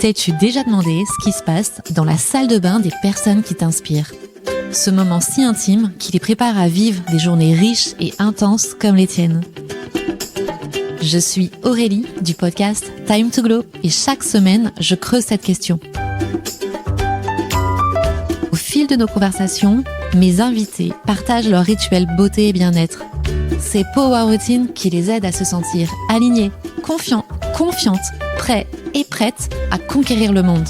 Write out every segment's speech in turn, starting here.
T'es-tu déjà demandé ce qui se passe dans la salle de bain des personnes qui t'inspirent ? Ce moment si intime qui les prépare à vivre des journées riches et intenses comme les tiennes. Je suis Aurélie du podcast Time to Glow et chaque semaine, je creuse cette question. Au fil de nos conversations, mes invités partagent leurs rituels beauté et bien-être. Ces power routines qui les aident à se sentir alignés, confiants, confiantes, prêts et prêtes à conquérir le monde.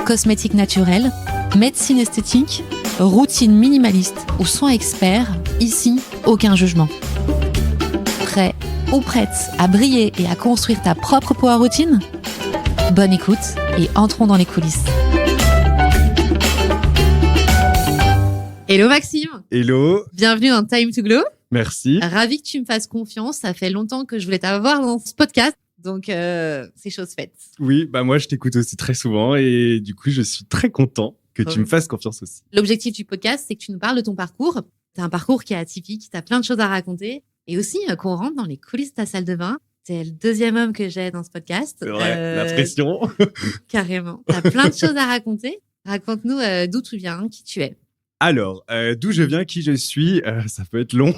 Cosmétiques naturels, médecine esthétique, routine minimaliste ou soins experts, ici, aucun jugement. Prêt ou prête à briller et à construire ta propre power routine ? Bonne écoute et entrons dans les coulisses. Hello Maxime. Hello. Bienvenue dans Time to Glow. Merci. Ravi que tu me fasses confiance. Ça fait longtemps que je voulais t'avoir dans ce podcast. Donc, c'est chose faite. Oui, moi, je t'écoute aussi très souvent et du coup, je suis très content que tu me fasses confiance aussi. L'objectif du podcast, c'est que tu nous parles de ton parcours. Tu as un parcours qui est atypique, tu as plein de choses à raconter et aussi qu'on rentre dans les coulisses de ta salle de bain. T'es le deuxième homme que j'ai dans ce podcast. C'est vrai, la pression. Carrément. Tu as plein de choses à raconter. Raconte-nous d'où tu viens, qui tu es. Alors, d'où je viens, qui je suis, ça peut être long,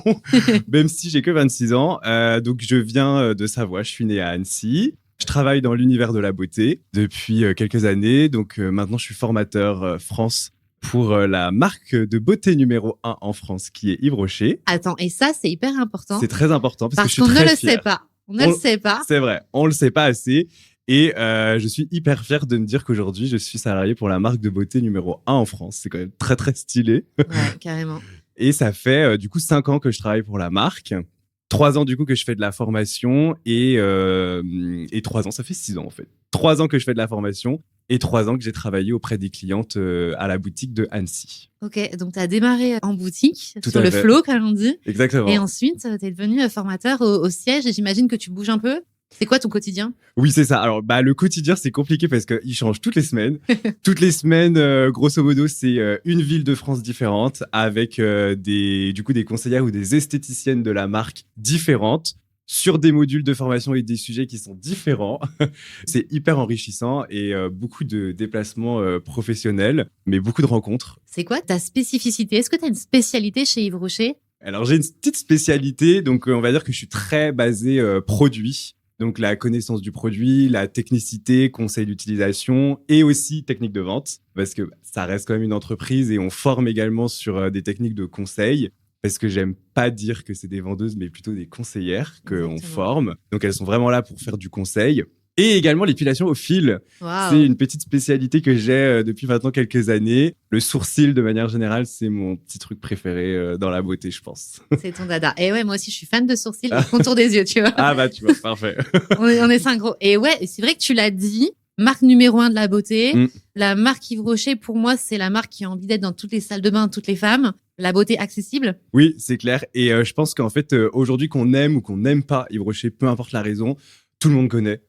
même si j'ai que 26 ans. Donc, je viens de Savoie, je suis né à Annecy. Je travaille dans l'univers de la beauté depuis quelques années. Donc, maintenant, je suis formateur France pour la marque de beauté numéro 1 en France, qui est Yves Rocher. Attends, et ça, c'est hyper important. C'est très important parce que je suis qu'on très ne le fier. sait pas. On ne le sait pas. C'est vrai, on le sait pas assez. Et je suis hyper fier de me dire qu'aujourd'hui, je suis salarié pour la marque de beauté numéro 1 en France. C'est quand même très, très stylé. Ouais, carrément. Et ça fait du coup 5 ans que je travaille pour la marque. 3 ans du coup que je fais de la formation et 3 ans, ça fait 6 ans en fait. 3 ans que je fais de la formation et 3 ans que j'ai travaillé auprès des clientes à la boutique de Annecy. Ok, donc tu as démarré en boutique, Tout sur à le fait. flow comme on dit. Exactement. Et ensuite, tu es devenu formateur au siège et j'imagine que tu bouges un peu. C'est quoi ton quotidien ? Oui, c'est ça. Alors, le quotidien, c'est compliqué parce qu'il change toutes les semaines. Toutes les semaines, grosso modo, c'est une ville de France différente avec des conseillères ou des esthéticiennes de la marque différentes sur des modules de formation et des sujets qui sont différents. C'est hyper enrichissant et beaucoup de déplacements professionnels, mais beaucoup de rencontres. C'est quoi ta spécificité ? Est-ce que tu as une spécialité chez Yves Rocher ? Alors, j'ai une petite spécialité, donc on va dire que je suis très basé produit. Donc, la connaissance du produit, la technicité, conseil d'utilisation et aussi technique de vente. Parce que ça reste quand même une entreprise et on forme également sur des techniques de conseil. Parce que j'aime pas dire que c'est des vendeuses, mais plutôt des conseillères qu'on forme. Donc, elles sont vraiment là pour faire du conseil. Et également l'épilation au fil. Wow. C'est une petite spécialité que j'ai depuis maintenant quelques années. Le sourcil, de manière générale, c'est mon petit truc préféré dans la beauté, je pense. C'est ton dada. Et ouais, moi aussi, je suis fan de sourcils et contour des yeux, tu vois. Ah tu vois, parfait. on est synchro. Et ouais, c'est vrai que tu l'as dit, marque numéro 1 de la beauté. La marque Yves Rocher, pour moi, c'est la marque qui a envie d'être dans toutes les salles de bain, toutes les femmes. La beauté accessible. Oui, c'est clair. Et je pense qu'en fait, aujourd'hui, qu'on aime ou qu'on n'aime pas Yves Rocher, peu importe la raison, tout le monde connaît.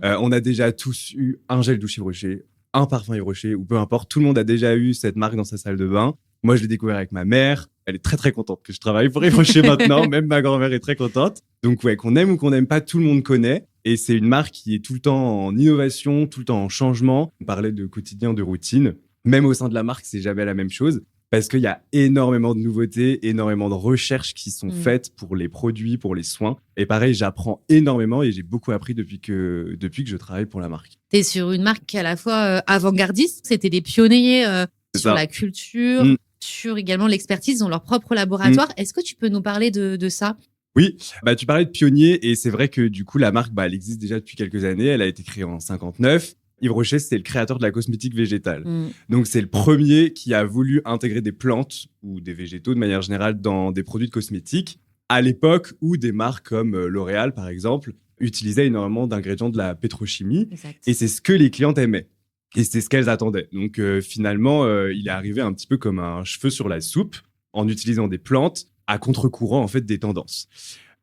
On a déjà tous eu un gel douche Yves Rocher, un parfum Yves Rocher, ou peu importe. Tout le monde a déjà eu cette marque dans sa salle de bain. Moi, je l'ai découvert avec ma mère. Elle est très, très contente que je travaille pour Yves Rocher maintenant. Même ma grand-mère est très contente. Donc, ouais, qu'on aime ou qu'on n'aime pas, tout le monde connaît. Et c'est une marque qui est tout le temps en innovation, tout le temps en changement. On parlait de quotidien, de routine. Même au sein de la marque, c'est jamais la même chose. Parce qu'il y a énormément de nouveautés, énormément de recherches qui sont faites pour les produits, pour les soins. Et pareil, j'apprends énormément et j'ai beaucoup appris depuis que je travaille pour la marque. Tu es sur une marque à la fois avant-gardiste. C'était des pionniers sur la culture, sur également l'expertise. Ils ont leur propre laboratoire. Est-ce que tu peux nous parler de ça ? Oui, tu parlais de pionniers et c'est vrai que du coup, la marque, elle existe déjà depuis quelques années. Elle a été créée en 59. Yves Rocher, c'est le créateur de la cosmétique végétale. Donc, c'est le premier qui a voulu intégrer des plantes ou des végétaux de manière générale dans des produits de cosmétiques à l'époque où des marques comme L'Oréal, par exemple, utilisaient énormément d'ingrédients de la pétrochimie. Exact. Et c'est ce que les clientes aimaient. Et c'est ce qu'elles attendaient. Donc, finalement, il est arrivé un petit peu comme un cheveu sur la soupe en utilisant des plantes à contre-courant, en fait, des tendances.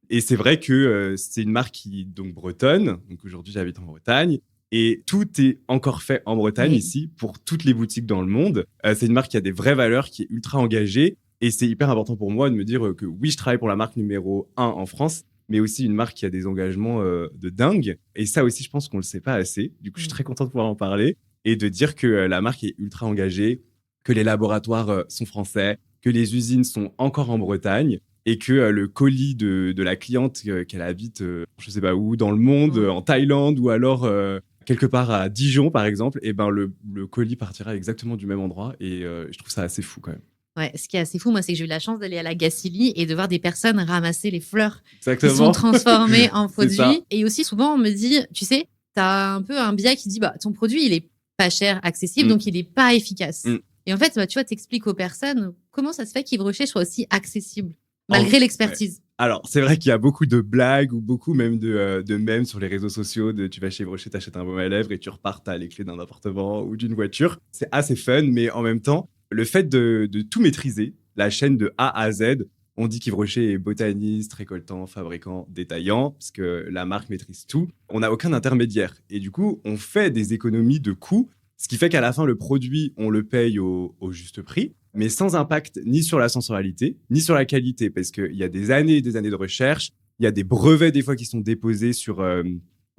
Et c'est vrai que c'est une marque qui est donc bretonne. Donc, aujourd'hui, j'habite en Bretagne. Et tout est encore fait en Bretagne ici pour toutes les boutiques dans le monde. C'est une marque qui a des vraies valeurs, qui est ultra engagée. Et c'est hyper important pour moi de me dire que oui, je travaille pour la marque numéro 1 en France, mais aussi une marque qui a des engagements de dingue. Et ça aussi, je pense qu'on le sait pas assez. Du coup, je suis très content de pouvoir en parler et de dire que la marque est ultra engagée, que les laboratoires sont français, que les usines sont encore en Bretagne et que le colis de la cliente qu'elle habite, je sais pas où, dans le monde, en Thaïlande ou alors quelque part à Dijon, par exemple, et ben le colis partira exactement du même endroit et je trouve ça assez fou quand même. Ouais, ce qui est assez fou, moi, c'est que j'ai eu la chance d'aller à la Gacilly et de voir des personnes ramasser les fleurs Exactement. qui sont transformées en C'est ça. produits. Et aussi, souvent, on me dit, tu sais, t'as un peu un biais qui dit, bah, ton produit, il est pas cher, accessible, donc il est pas efficace. Et en fait, bah, tu vois, t'expliques aux personnes comment ça se fait qu'Yves Rocher soit aussi accessible, malgré l'expertise. Ouais. Alors, c'est vrai qu'il y a beaucoup de blagues ou beaucoup même de mèmes sur les réseaux sociaux de tu vas chez Yves Rocher, t'achètes un baume à lèvres et tu repars, t'as les clés d'un appartement ou d'une voiture. C'est assez fun, mais en même temps, le fait de tout maîtriser, la chaîne de A à Z, on dit qu'Yves Rocher est botaniste, récoltant, fabricant, détaillant, parce que la marque maîtrise tout. On n'a aucun intermédiaire. Et du coup, on fait des économies de coûts, ce qui fait qu'à la fin, le produit, on le paye au juste prix, mais sans impact ni sur la sensorialité, ni sur la qualité, parce qu'il y a des années et des années de recherche, il y a des brevets des fois qui sont déposés sur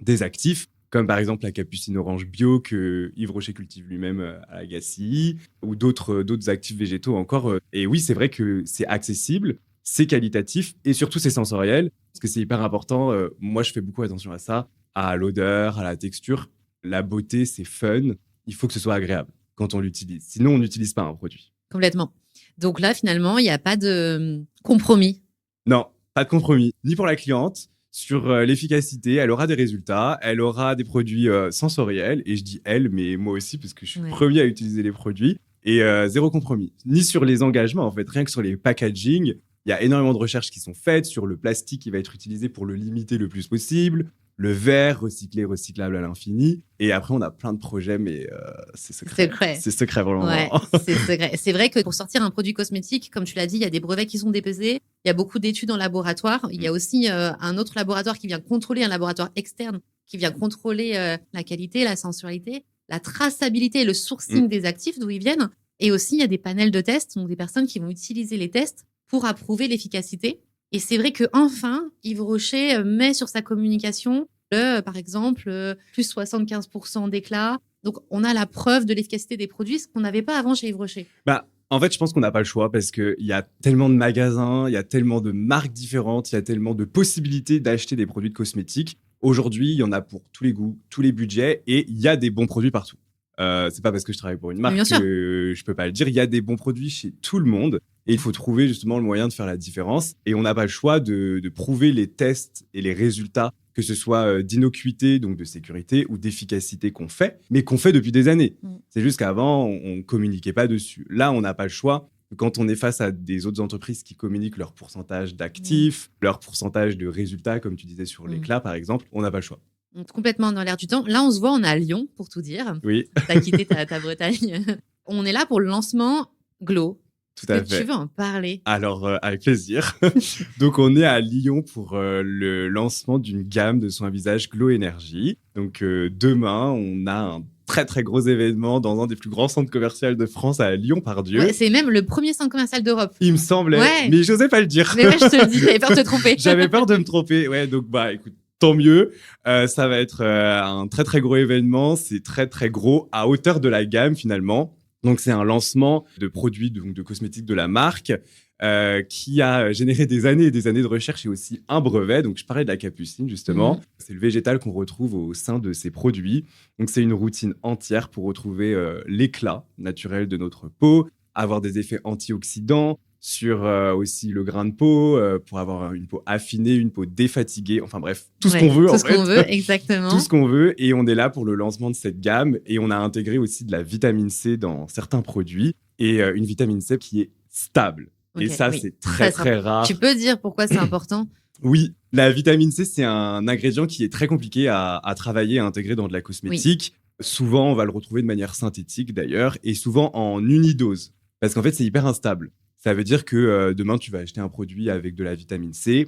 des actifs, comme par exemple la capucine orange bio que Yves Rocher cultive lui-même à la Gacilly, ou d'autres actifs végétaux encore. Et oui, c'est vrai que c'est accessible, c'est qualitatif, et surtout c'est sensoriel, parce que c'est hyper important. Moi, je fais beaucoup attention à ça, à l'odeur, à la texture. La beauté, c'est fun. Il faut que ce soit agréable quand on l'utilise. Sinon, on n'utilise pas un produit. Complètement. Donc là, finalement, il n'y a pas de compromis. Non, pas de compromis. Ni pour la cliente. Sur l'efficacité, elle aura des résultats, elle aura des produits sensoriels. Et je dis elle, mais moi aussi, parce que je suis le premier à utiliser les produits. Et zéro compromis. Ni sur les engagements, en fait. Rien que sur les packaging, il y a énormément de recherches qui sont faites sur le plastique qui va être utilisé pour le limiter le plus possible. Le verre recyclé, recyclable à l'infini. Et après, on a plein de projets, mais c'est secret. C'est secret pour le moment. Ouais, c'est secret. C'est vrai que pour sortir un produit cosmétique, comme tu l'as dit, il y a des brevets qui sont déposés. Il y a beaucoup d'études en laboratoire. Il y a aussi un autre laboratoire qui vient contrôler, un laboratoire externe, qui vient contrôler la qualité, la sensualité, la traçabilité et le sourcing des actifs, d'où ils viennent. Et aussi, il y a des panels de tests, donc des personnes qui vont utiliser les tests pour approuver l'efficacité. Et c'est vrai que enfin, Yves Rocher met sur sa communication, par exemple, plus 75% d'éclat. Donc, on a la preuve de l'efficacité des produits, ce qu'on n'avait pas avant chez Yves Rocher. Bah, en fait, je pense qu'on n'a pas le choix parce qu'il y a tellement de magasins, il y a tellement de marques différentes, il y a tellement de possibilités d'acheter des produits de cosmétiques. Aujourd'hui, il y en a pour tous les goûts, tous les budgets et il y a des bons produits partout. C'est pas parce que je travaille pour une marque que je peux pas le dire. Il y a des bons produits chez tout le monde et il faut trouver justement le moyen de faire la différence. Et on n'a pas le choix de prouver les tests et les résultats, que ce soit d'innocuité, donc de sécurité, ou d'efficacité qu'on fait, mais qu'on fait depuis des années. C'est juste qu'avant, on communiquait pas dessus. Là, on n'a pas le choix. Quand on est face à des autres entreprises qui communiquent leur pourcentage d'actifs, leur pourcentage de résultats, comme tu disais sur l'éclat, par exemple, on n'a pas le choix. Donc, complètement dans l'air du temps. Là, on se voit, on est à Lyon, pour tout dire. Oui. Tu as quitté ta Bretagne. On est là pour le lancement Glow. Tout à fait. Tu veux en parler? Alors, avec plaisir. Donc, on est à Lyon pour le lancement d'une gamme de soins visage Glow Energy. Donc, demain, on a un très, très gros événement dans un des plus grands centres commerciaux de France à Lyon-Pardieu. Ouais, c'est même le premier centre commercial d'Europe. Il me semblait, mais j'osais pas le dire. Mais ouais, je te le dis, j'avais peur de te tromper. J'avais peur de me tromper. Ouais, donc, bah, écoute. Tant mieux, ça va être un très très gros événement, c'est très très gros à hauteur de la gamme finalement. Donc c'est un lancement de produits donc de cosmétiques de la marque qui a généré des années et des années de recherche et aussi un brevet. Donc je parlais de la capucine justement, c'est le végétal qu'on retrouve au sein de ces produits. Donc c'est une routine entière pour retrouver l'éclat naturel de notre peau, avoir des effets antioxydants, sur aussi le grain de peau, pour avoir une peau affinée, une peau défatiguée, enfin bref, tout ce qu'on veut en fait. Tout ce qu'on veut, exactement. Tout ce qu'on veut, et on est là pour le lancement de cette gamme, et on a intégré aussi de la vitamine C dans certains produits, et une vitamine C qui est stable. Et ça, c'est très très rare. Tu peux dire pourquoi c'est important? Oui, la vitamine C, c'est un ingrédient qui est très compliqué à travailler et à intégrer dans de la cosmétique. Souvent, on va le retrouver de manière synthétique d'ailleurs, et souvent en unidose, parce qu'en fait, c'est hyper instable. Ça veut dire que demain, tu vas acheter un produit avec de la vitamine C.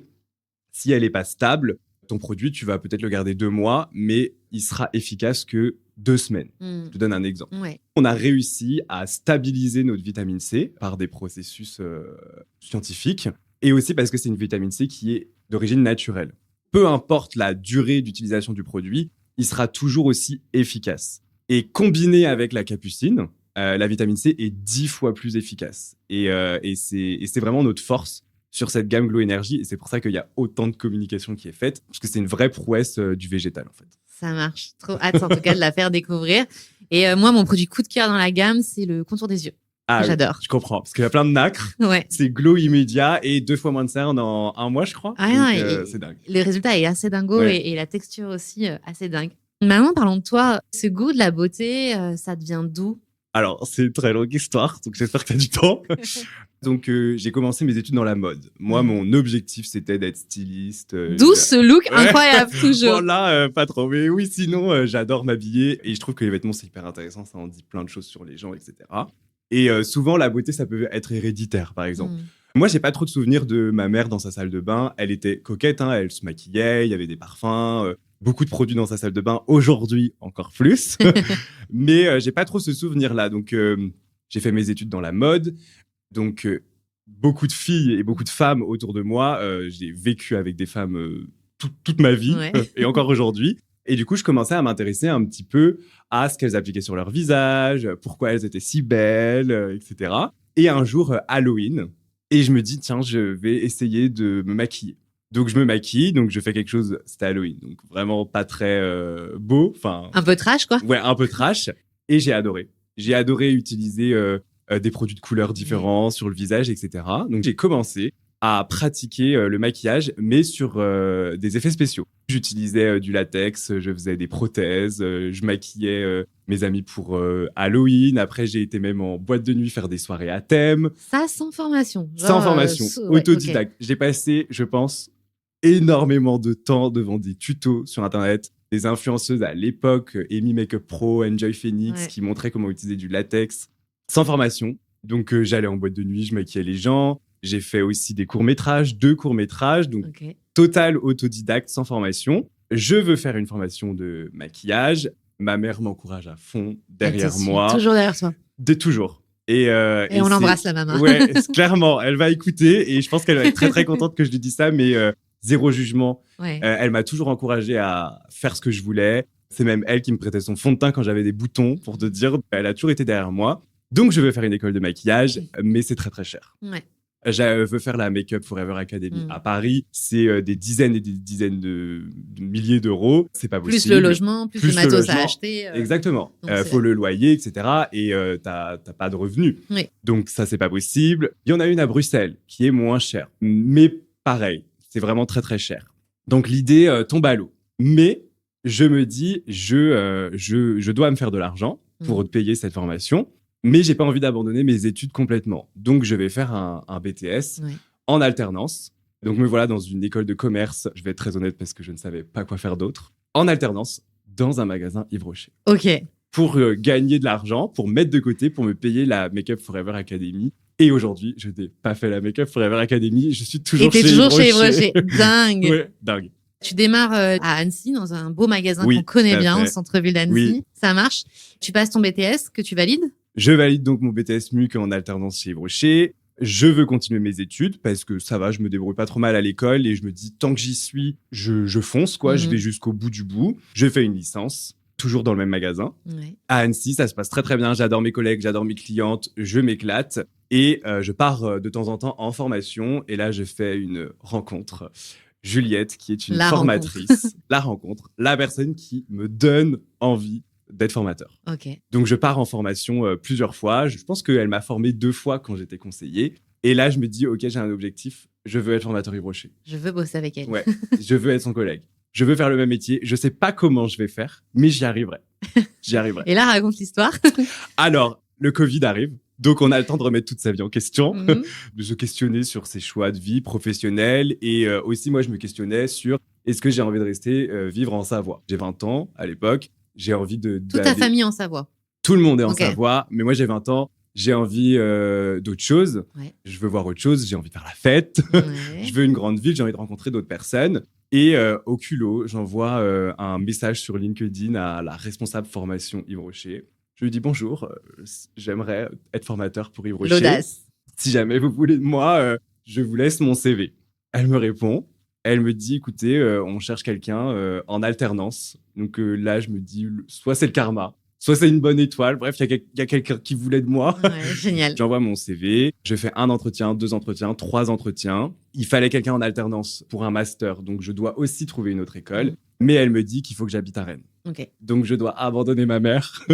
Si elle n'est pas stable, ton produit, tu vas peut-être le garder 2 mois, mais il sera efficace que 2 semaines. Je te donne un exemple. On a réussi à stabiliser notre vitamine C par des processus scientifiques et aussi parce que c'est une vitamine C qui est d'origine naturelle. Peu importe la durée d'utilisation du produit, il sera toujours aussi efficace. Et combiné avec la capucine, la vitamine C est 10 fois plus efficace. Et c'est vraiment notre force sur cette gamme Glow Energy. Et c'est pour ça qu'il y a autant de communication qui est faite, parce que c'est une vraie prouesse du végétal, en fait. Ça marche. Trop hâte, en tout cas, de la faire découvrir. Et moi, mon produit coup de cœur dans la gamme, c'est le contour des yeux. Ah, j'adore. Je comprends, parce qu'il y a plein de nacre. Ouais. C'est glow immédiat et 2 fois moins de cerne en 1 mois, je crois. C'est dingue. Le résultat est assez dingo et la texture aussi assez dingue. Maintenant, parlons de toi. Ce goût de la beauté, ça te vient d'où? Alors, c'est une très longue histoire, donc j'espère que tu as du temps. Donc, j'ai commencé mes études dans la mode. Moi, mon objectif, c'était d'être styliste. D'où ce look incroyable, toujours. Bon, là, pas trop. Mais oui, sinon, j'adore m'habiller. Et je trouve que les vêtements, c'est hyper intéressant. Ça en dit plein de choses sur les gens, etc. Et souvent, la beauté, ça peut être héréditaire, par exemple. Moi, j'ai pas trop de souvenirs de ma mère dans sa salle de bain. Elle était coquette, hein, elle se maquillait, il y avait des parfums, beaucoup de produits dans sa salle de bain. Aujourd'hui, encore plus. Mais j'ai pas trop ce souvenir-là. Donc, j'ai fait mes études dans la mode. Donc, beaucoup de filles et beaucoup de femmes autour de moi. J'ai vécu avec des femmes toute ma vie et encore aujourd'hui. Et du coup, je commençais à m'intéresser un petit peu à ce qu'elles appliquaient sur leur visage, pourquoi elles étaient si belles, etc. Et un jour, Halloween, et je me dis, tiens, je vais essayer de me maquiller. Donc, je me maquille, donc je fais quelque chose, c'était Halloween, donc vraiment pas très beau. Un peu trash, quoi. Ouais, un peu trash. Et j'ai adoré. J'ai adoré utiliser des produits de couleurs différents sur le visage, etc. Donc, j'ai commencé à pratiquer le maquillage, mais sur des effets spéciaux. J'utilisais du latex, je faisais des prothèses, je maquillais mes amis pour Halloween. Après, j'ai été même en boîte de nuit faire des soirées à thème. Ça, sans formation. Sans formation, autodidacte. Okay. J'ai passé, je pense, énormément de temps devant des tutos sur Internet. Des influenceuses à l'époque, Amy Makeup Pro, Enjoy Phoenix, qui montraient comment utiliser du latex sans formation. Donc, j'allais en boîte de nuit, je maquillais les gens. J'ai fait aussi des courts-métrages, 2 courts-métrages, donc total autodidacte, sans formation. Je veux faire une formation de maquillage. Ma mère m'encourage à fond derrière moi. Toujours derrière toi. Toujours. Et on l'embrasse, la maman. Ouais, clairement, elle va écouter et je pense qu'elle va être très, très contente que je lui dise ça, mais zéro jugement. Elle m'a toujours encouragé à faire ce que je voulais. C'est même elle qui me prêtait son fond de teint quand j'avais des boutons, pour te dire. Elle a toujours été derrière moi. Donc, je veux faire une école de maquillage, mais c'est très, très cher. Je veux faire la Makeup Forever Academy à Paris. C'est des dizaines et des dizaines de milliers d'euros. C'est pas possible. Plus le logement, plus le matos à acheter. Exactement. Faut le loyer, etc. Et t'as pas de revenus. Donc ça, c'est pas possible. Il y en a une à Bruxelles qui est moins chère. Mais pareil, c'est vraiment très, très cher. Donc l'idée tombe à l'eau. Mais je me dis, je dois me faire de l'argent pour payer cette formation. Mais j'ai pas envie d'abandonner mes études complètement. Donc, je vais faire un BTS en alternance. Donc, me voilà dans une école de commerce. Je vais être très honnête parce que je ne savais pas quoi faire d'autre. En alternance, dans un magasin Yves Rocher. OK. Pour gagner de l'argent, pour mettre de côté, pour me payer la Makeup Forever Academy. Et aujourd'hui, je n'ai pas fait la Makeup Forever Academy. Je suis toujours chez Yves Rocher. Et t'es toujours chez Yves Rocher. Dingue. Ouais, dingue. Tu démarres à Annecy, dans un beau magasin qu'on connaît bien, au centre-ville d'Annecy. Ça marche. Tu passes ton BTS que tu valides? Je valide donc mon BTS MUC en alternance chez Yves Rocher. Je veux continuer mes études parce que ça va, je me débrouille pas trop mal à l'école et je me dis, tant que j'y suis, je fonce, quoi. Je vais jusqu'au bout du bout. Je fais une licence, toujours dans le même magasin. À Annecy, ça se passe très, très bien. J'adore mes collègues, j'adore mes clientes, je m'éclate. Et je pars de temps en temps en formation. Et là, je fais une rencontre. Juliette, qui est une formatrice. La rencontre. La personne qui me donne envie d'être formateur. Donc, je pars en formation plusieurs fois. Je pense qu'elle m'a formé 2 fois quand j'étais conseiller. Et là, je me dis, OK, j'ai un objectif. Je veux être formateur Yves Rocher. Je veux bosser avec elle. Ouais, je veux être son collègue. Je veux faire le même métier. Je sais pas comment je vais faire, mais j'y arriverai. J'y arriverai. Et là, raconte l'histoire. Alors, le Covid arrive. Donc, on a le temps de remettre toute sa vie en question, de se questionner sur ses choix de vie professionnels. Et aussi, moi, je me questionnais sur est-ce que j'ai envie de rester vivre en Savoie. J'ai 20 ans à l'époque. J'ai envie de... Toute ta famille en Savoie. Tout le monde est en Savoie, mais moi j'ai 20 ans, j'ai envie d'autre chose. Je veux voir autre chose, j'ai envie de faire la fête. Je veux une grande ville, j'ai envie de rencontrer d'autres personnes. Et au culot, j'envoie un message sur LinkedIn à la responsable formation Yves Rocher. Je lui dis bonjour, j'aimerais être formateur pour Yves Rocher. L'audace. Si jamais vous voulez de moi, je vous laisse mon CV. Elle me répond. Elle me dit, écoutez, on cherche quelqu'un en alternance. Donc là, je me dis, soit c'est le karma, soit c'est une bonne étoile. Bref, il y a quelqu'un qui voulait de moi. Ouais, génial. J'envoie mon CV. Je fais 1 entretien, 2 entretiens, 3 entretiens. Il fallait quelqu'un en alternance pour un master. Donc, je dois aussi trouver une autre école. Mais elle me dit qu'il faut que j'habite à Rennes. Ok. Donc, je dois abandonner ma mère.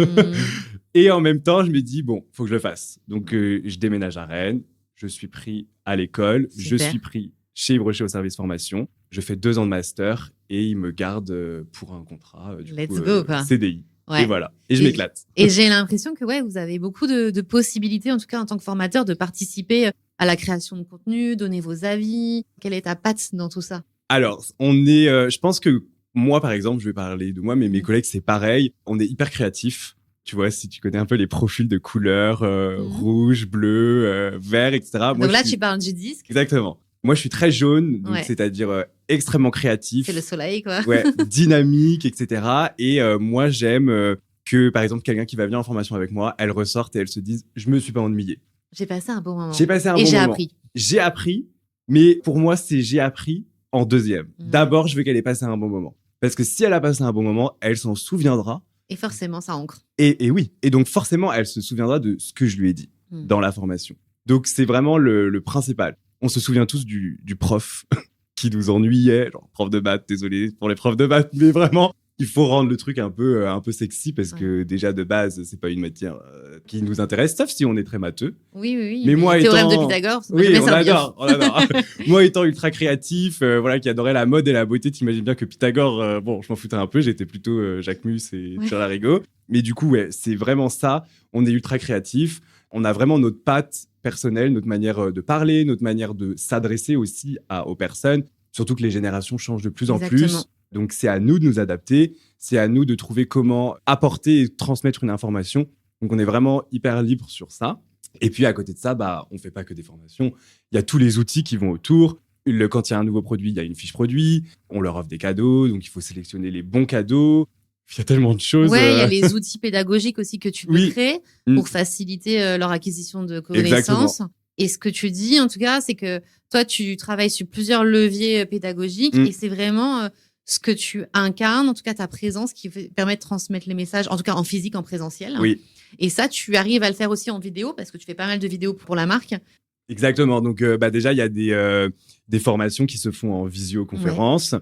Et en même temps, je me dis, bon, faut que je le fasse. Donc, je déménage à Rennes. Je suis pris à l'école. Super. Je suis pris chez Yves Rocher au service formation. Je fais 2 ans de master et ils me gardent pour un contrat Let's go, quoi. CDI. Ouais. Et voilà. Et je m'éclate. Et j'ai l'impression que vous avez beaucoup de possibilités, en tout cas en tant que formateur, de participer à la création de contenu, donner vos avis. Quelle est ta patte dans tout ça? Alors, on est, je pense que moi, par exemple, je vais parler de moi, mais mes collègues, c'est pareil. On est hyper créatifs. Tu vois, si tu connais un peu les profils de couleurs, rouge, bleu, vert, etc. Donc là, tu parles du disque. Exactement. Moi, je suis très jaune, donc c'est-à-dire extrêmement créatif. C'est le soleil, quoi. Ouais, dynamique, etc. Et moi, j'aime que, par exemple, quelqu'un qui va venir en formation avec moi, elle ressorte et elle se dise, je me suis pas ennuyée. J'ai passé un bon moment. Et j'ai appris. J'ai appris, mais pour moi, c'est j'ai appris en deuxième. D'abord, je veux qu'elle ait passé un bon moment. Parce que si elle a passé un bon moment, elle s'en souviendra. Et forcément, ça ancre. Et oui. Et donc, forcément, elle se souviendra de ce que je lui ai dit dans la formation. Donc, c'est vraiment le principal. On se souvient tous du prof qui nous ennuyait, genre prof de maths, désolé pour les profs de maths, mais vraiment, il faut rendre le truc un peu sexy parce que déjà de base, c'est pas une matière qui nous intéresse, sauf si on est très matheux. Oui. Mais moi théorème étant... de Pythagore, oui, on adore. Moi étant ultra créatif, qui adorait la mode et la beauté, t'imagines bien que Pythagore, bon, je m'en foutais un peu, j'étais plutôt Jacques Mus et Pierre Larigot. Mais du coup, c'est vraiment ça. On est ultra créatif. On a vraiment notre patte personnelle, notre manière de parler, notre manière de s'adresser aussi aux personnes. Surtout que les générations changent de plus en plus. Donc, c'est à nous de nous adapter. C'est à nous de trouver comment apporter et transmettre une information. Donc, on est vraiment hyper libre sur ça. Et puis, à côté de ça, on fait pas que des formations. Il y a tous les outils qui vont autour. Quand il y a un nouveau produit, il y a une fiche produit. On leur offre des cadeaux. Donc, il faut sélectionner les bons cadeaux. Il y a tellement de choses. Ouais, il y a les outils pédagogiques aussi que tu peux créer pour faciliter leur acquisition de connaissances. Exactement. Et ce que tu dis, en tout cas, c'est que toi, tu travailles sur plusieurs leviers pédagogiques et c'est vraiment ce que tu incarnes, en tout cas ta présence qui permet de transmettre les messages, en tout cas en physique, en présentiel. Oui. Et ça, tu arrives à le faire aussi en vidéo parce que tu fais pas mal de vidéos pour la marque. Exactement. Donc, déjà, il y a des formations qui se font en visioconférence.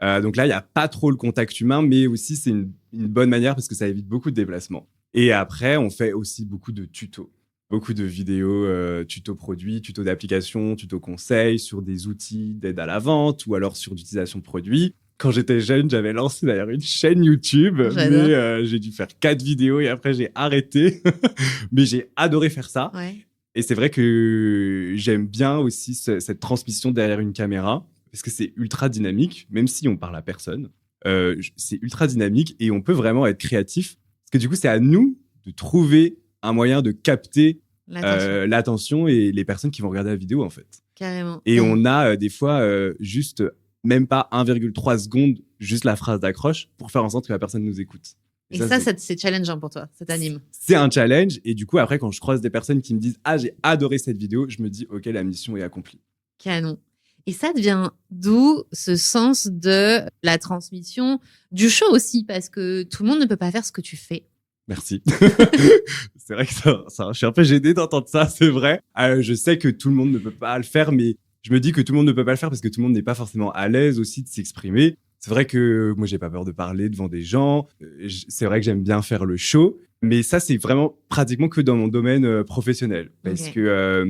Donc là, il n'y a pas trop le contact humain, mais aussi, c'est une bonne manière parce que ça évite beaucoup de déplacements. Et après, on fait aussi beaucoup de tutos. Beaucoup de vidéos, tutos produits, tutos d'applications, tutos conseils sur des outils d'aide à la vente ou alors sur l'utilisation de produits. Quand j'étais jeune, j'avais lancé d'ailleurs une chaîne YouTube, mais j'ai dû faire 4 vidéos et après j'ai arrêté. Mais j'ai adoré faire ça. Ouais. Et c'est vrai que j'aime bien aussi cette transmission derrière une caméra parce que c'est ultra dynamique, même si on parle à personne. C'est ultra dynamique et on peut vraiment être créatif parce que du coup, c'est à nous de trouver un moyen de capter l'attention et les personnes qui vont regarder la vidéo, en fait. Carrément. Et on a des fois juste même pas 1,3 secondes, juste la phrase d'accroche pour faire en sorte que la personne nous écoute. Et ça c'est challengeant pour toi, ça t'anime. C'est un challenge. Et du coup, après, quand je croise des personnes qui me disent « Ah, j'ai adoré cette vidéo », je me dis « Ok, la mission est accomplie. » Canon. Et ça devient d'où ce sens de la transmission du show aussi, parce que tout le monde ne peut pas faire ce que tu fais. Merci. C'est vrai que ça, je suis un peu gêné d'entendre ça, c'est vrai. Je sais que tout le monde ne peut pas le faire, mais je me dis que tout le monde ne peut pas le faire parce que tout le monde n'est pas forcément à l'aise aussi de s'exprimer. C'est vrai que moi, j'ai pas peur de parler devant des gens. C'est vrai que j'aime bien faire le show, mais ça, c'est vraiment pratiquement que dans mon domaine professionnel. Parce que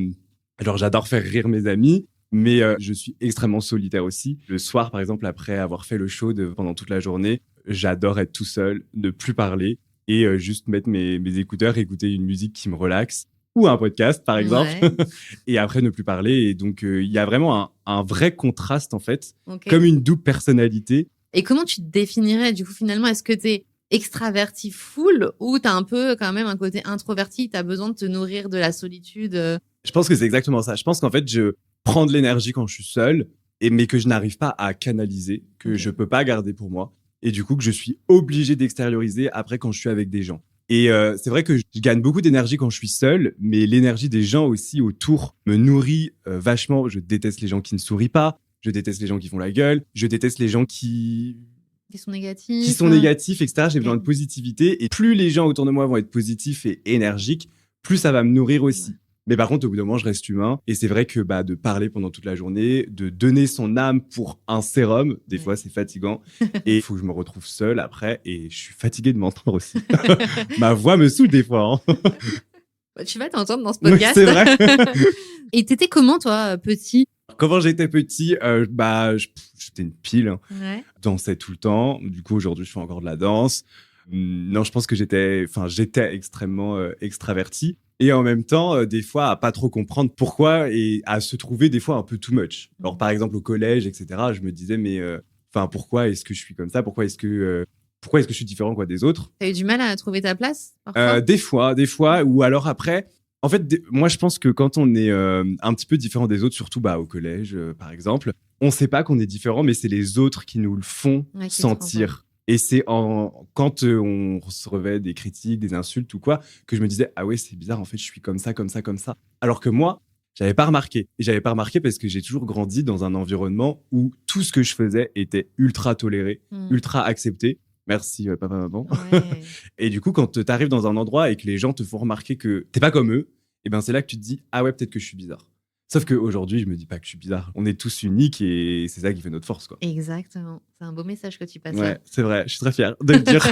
alors, j'adore faire rire mes amis, mais je suis extrêmement solitaire aussi. Le soir, par exemple, après avoir fait le show pendant toute la journée, j'adore être tout seul, ne plus parler et juste mettre mes écouteurs, écouter une musique qui me relaxe ou un podcast, par exemple, et après ne plus parler. Et donc, il y a vraiment un vrai contraste, en fait, comme une double personnalité. Et comment tu te définirais, du coup, finalement? Est-ce que tu es extraverti full ou tu as un peu quand même un côté introverti, tu as besoin de te nourrir de la solitude? Je pense que c'est exactement ça. Je pense qu'en fait, je prends de l'énergie quand je suis seul, mais que je n'arrive pas à canaliser, que je peux pas garder pour moi. Et du coup, que je suis obligé d'extérioriser après quand je suis avec des gens. Et c'est vrai que je gagne beaucoup d'énergie quand je suis seul, mais l'énergie des gens aussi autour me nourrit vachement. Je déteste les gens qui ne sourient pas. Je déteste les gens qui font la gueule. Je déteste les gens qui sont négatifs. Qui sont négatifs, etc. J'ai besoin de positivité. Et plus les gens autour de moi vont être positifs et énergiques, plus ça va me nourrir aussi. Ouais. Mais par contre, au bout d'un moment, je reste humain. Et c'est vrai que de parler pendant toute la journée, de donner son âme pour un sérum, des fois, c'est fatigant. Et il faut que je me retrouve seul après. Et je suis fatigué de m'entendre aussi. Ma voix me saoule des fois. Hein. Tu vas t'entendre dans ce podcast. Oui, c'est vrai. Et t'étais comment, toi, petit ? Quand j'étais petit, j'étais une pile. Hein. Ouais. Je dansais tout le temps. Du coup, aujourd'hui, je fais encore de la danse. Non, je pense que j'étais extrêmement extraverti. Et en même temps, des fois, à pas trop comprendre pourquoi et à se trouver des fois un peu too much. Alors, par exemple, au collège, etc., je me disais, mais pourquoi est-ce que je suis comme ça ? Pourquoi est-ce que je suis différent des autres ? T'as eu du mal à trouver ta place parfois ? Des fois. Ou alors après, en fait, moi, je pense que quand on est un petit peu différent des autres, surtout au collège, par exemple, on sait pas qu'on est différent, mais c'est les autres qui nous le font sentir. Et c'est quand on recevait des critiques, des insultes ou quoi, que je me disais, ah ouais, c'est bizarre, en fait, je suis comme ça. Alors que moi, j'avais pas remarqué. Et j'avais pas remarqué parce que j'ai toujours grandi dans un environnement où tout ce que je faisais était ultra toléré, ultra accepté. Merci, papa, maman. Ouais. Et du coup, quand tu arrives dans un endroit et que les gens te font remarquer que t'es pas comme eux, et ben c'est là que tu te dis, ah ouais, peut-être que je suis bizarre. Sauf qu'aujourd'hui, je me dis pas que je suis bizarre. On est tous uniques et c'est ça qui fait notre force, quoi. Exactement. C'est un beau message que tu passes. Ouais, c'est vrai. Je suis très fier de le dire.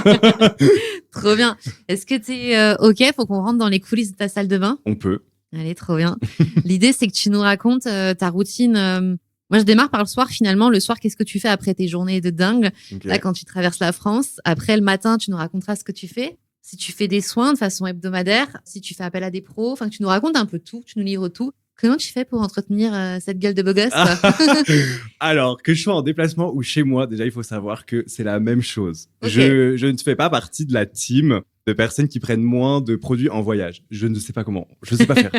Trop bien. Est-ce que t'es OK ? Faut qu'on rentre dans les coulisses de ta salle de bain ? On peut. Allez, trop bien. L'idée, c'est que tu nous racontes ta routine. Moi, je démarre par le soir, finalement. Le soir, qu'est-ce que tu fais après tes journées de dingue ? Okay. Là, quand tu traverses la France. Après, le matin, tu nous raconteras ce que tu fais. Si tu fais des soins de façon hebdomadaire, si tu fais appel à des pros, enfin, tu nous racontes un peu tout, tu nous livres tout. Comment tu fais pour entretenir cette gueule de beau gosse ? Alors, que je sois en déplacement ou chez moi, déjà, il faut savoir que c'est la même chose. Okay. Je ne fais pas partie de la team de personnes qui prennent moins de produits en voyage. Je ne sais pas comment. Je ne sais pas faire.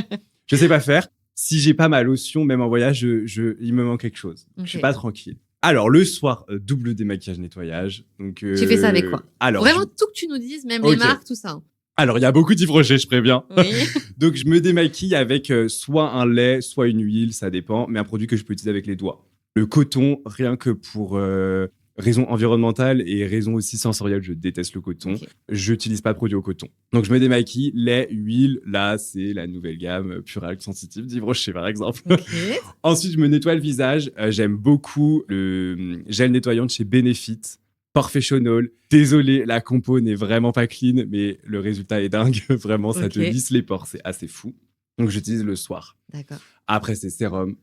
Je sais pas faire. Si j'ai pas ma lotion, même en voyage, il me manque quelque chose. Okay. Je suis pas tranquille. Alors, le soir, double démaquillage, nettoyage. Donc, tu fais ça avec quoi ? Alors, vraiment tout que tu nous dises, même les marques, tout ça. Alors, il y a beaucoup d'Yves Rocher, je préviens. Oui. Donc, je me démaquille avec soit un lait, soit une huile, ça dépend, mais un produit que je peux utiliser avec les doigts. Le coton, rien que pour raison environnementale et raison aussi sensorielle, je déteste le coton. Okay. J'utilise pas de produit au coton. Donc, je me démaquille, lait, huile. Là, c'est la nouvelle gamme Puralk Sensitive d'Yves Rocher, par exemple. Okay. Ensuite, je me nettoie le visage. J'aime beaucoup le gel nettoyant de chez Benefit. Professional. Désolé, la compo n'est vraiment pas clean, mais le résultat est dingue. Vraiment, ça te lisse les pores. C'est assez fou. Donc, j'utilise le soir. D'accord. Après, c'est sérum,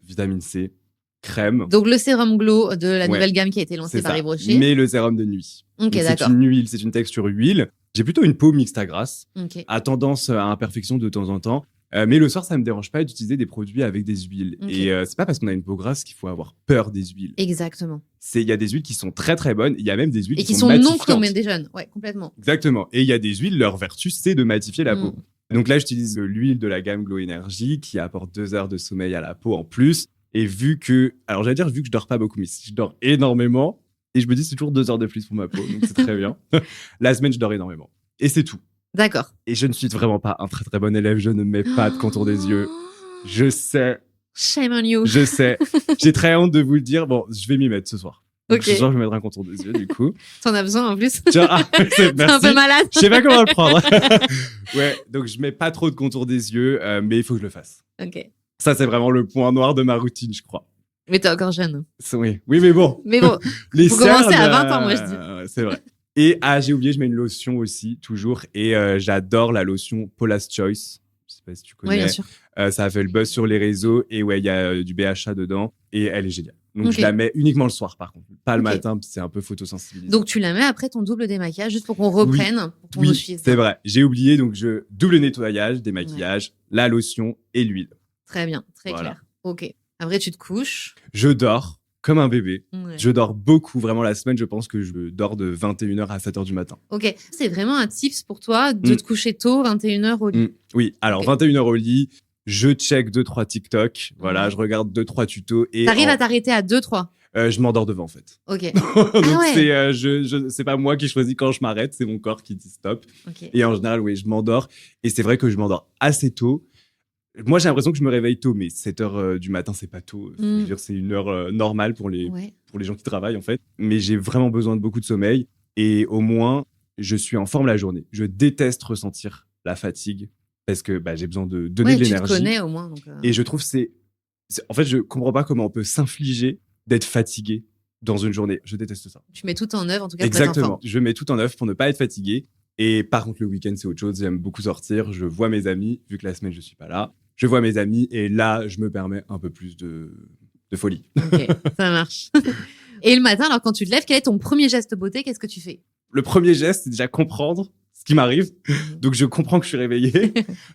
vitamine C, crème. Donc, le sérum Glow de la nouvelle gamme qui a été lancée par Yves Rocher. Mais le sérum de nuit. D'accord. C'est une huile, c'est une texture huile. J'ai plutôt une peau mixte à grasse, à tendance à imperfection de temps en temps. Mais le soir, ça me dérange pas d'utiliser des produits avec des huiles. Et c'est pas parce qu'on a une peau grasse qu'il faut avoir peur des huiles. Exactement. Il y a des huiles qui sont très très bonnes. Il y a même des huiles qui sont non chromogènes. Ouais, complètement. Exactement. Et il y a des huiles, leur vertu, c'est de matifier la peau. Donc là, j'utilise l'huile de la gamme Glow Energy qui apporte 2 heures de sommeil à la peau en plus. Et vu que je dors pas beaucoup, mais je dors énormément. Et je me dis, c'est toujours 2 heures de plus pour ma peau. Donc c'est très bien. La semaine, je dors énormément. Et c'est tout. D'accord. Et je ne suis vraiment pas un très très bon élève. Je ne mets pas de contour des yeux. Je sais. Shame on you. Je sais. J'ai très honte de vous le dire. Bon, je vais m'y mettre ce soir. Donc, ce soir, je vais mettre un contour des yeux, du coup. T'en as besoin en plus. T'es un peu malade. Je sais pas comment le prendre. Ouais, donc je mets pas trop de contour des yeux, mais il faut que je le fasse. Ok. Ça, c'est vraiment le point noir de ma routine, je crois. Mais t'es encore jeune. Oui, mais bon. Faut commencer à 20 ans, moi, je dis. C'est vrai. Et j'ai oublié, je mets une lotion aussi, toujours. Et j'adore la lotion Paula's Choice. Je sais pas si tu connais. Oui, bien sûr. Ça a fait le buzz sur les réseaux. Et ouais, il y a du BHA dedans. Et elle est géniale. Donc, je la mets uniquement le soir, par contre. Pas le matin, c'est un peu photosensibilisant. Donc, tu la mets après ton double démaquillage, juste pour qu'on reprenne, pour qu'on nous suive. C'est vrai. J'ai oublié, donc je double nettoyage, démaquillage, la lotion et l'huile. Très bien, très clair. Ok. Après, tu te couches. Je dors comme un bébé. Ouais. Je dors beaucoup. Vraiment, la semaine, je pense que je dors de 21h à 7h du matin. Ok. C'est vraiment un tips pour toi de te coucher tôt, 21h au lit. Oui. Alors, 21h au lit. Je check 2-3 TikTok. Voilà, je regarde 2-3 tutos. T'arrives à t'arrêter à 2-3 ? Je m'endors devant, en fait. Ok. Donc, c'est pas moi qui choisis quand je m'arrête, c'est mon corps qui dit stop. Okay. Et en général, oui, je m'endors. Et c'est vrai que je m'endors assez tôt. Moi, j'ai l'impression que je me réveille tôt, mais 7 heures du matin, c'est pas tôt. Je veux dire, c'est une heure normale pour les gens qui travaillent, en fait. Mais j'ai vraiment besoin de beaucoup de sommeil. Et au moins, je suis en forme la journée. Je déteste ressentir la fatigue parce que j'ai besoin de donner de l'énergie. Tu te connais au moins. Donc Et je trouve en fait, je comprends pas comment on peut s'infliger d'être fatigué dans une journée. Je déteste ça. Tu mets tout en œuvre, en tout cas. Exactement. Je mets tout en œuvre pour ne pas être fatigué. Et par contre, le week-end, c'est autre chose. J'aime beaucoup sortir. Je vois mes amis, vu que la semaine, je suis pas là. Je vois mes amis et là, je me permets un peu plus de folie. Ok, ça marche. Et le matin, alors quand tu te lèves, quel est ton premier geste beauté? Qu'est-ce que tu fais? Le premier geste, c'est déjà comprendre ce qui m'arrive. Donc, je comprends que je suis réveillé.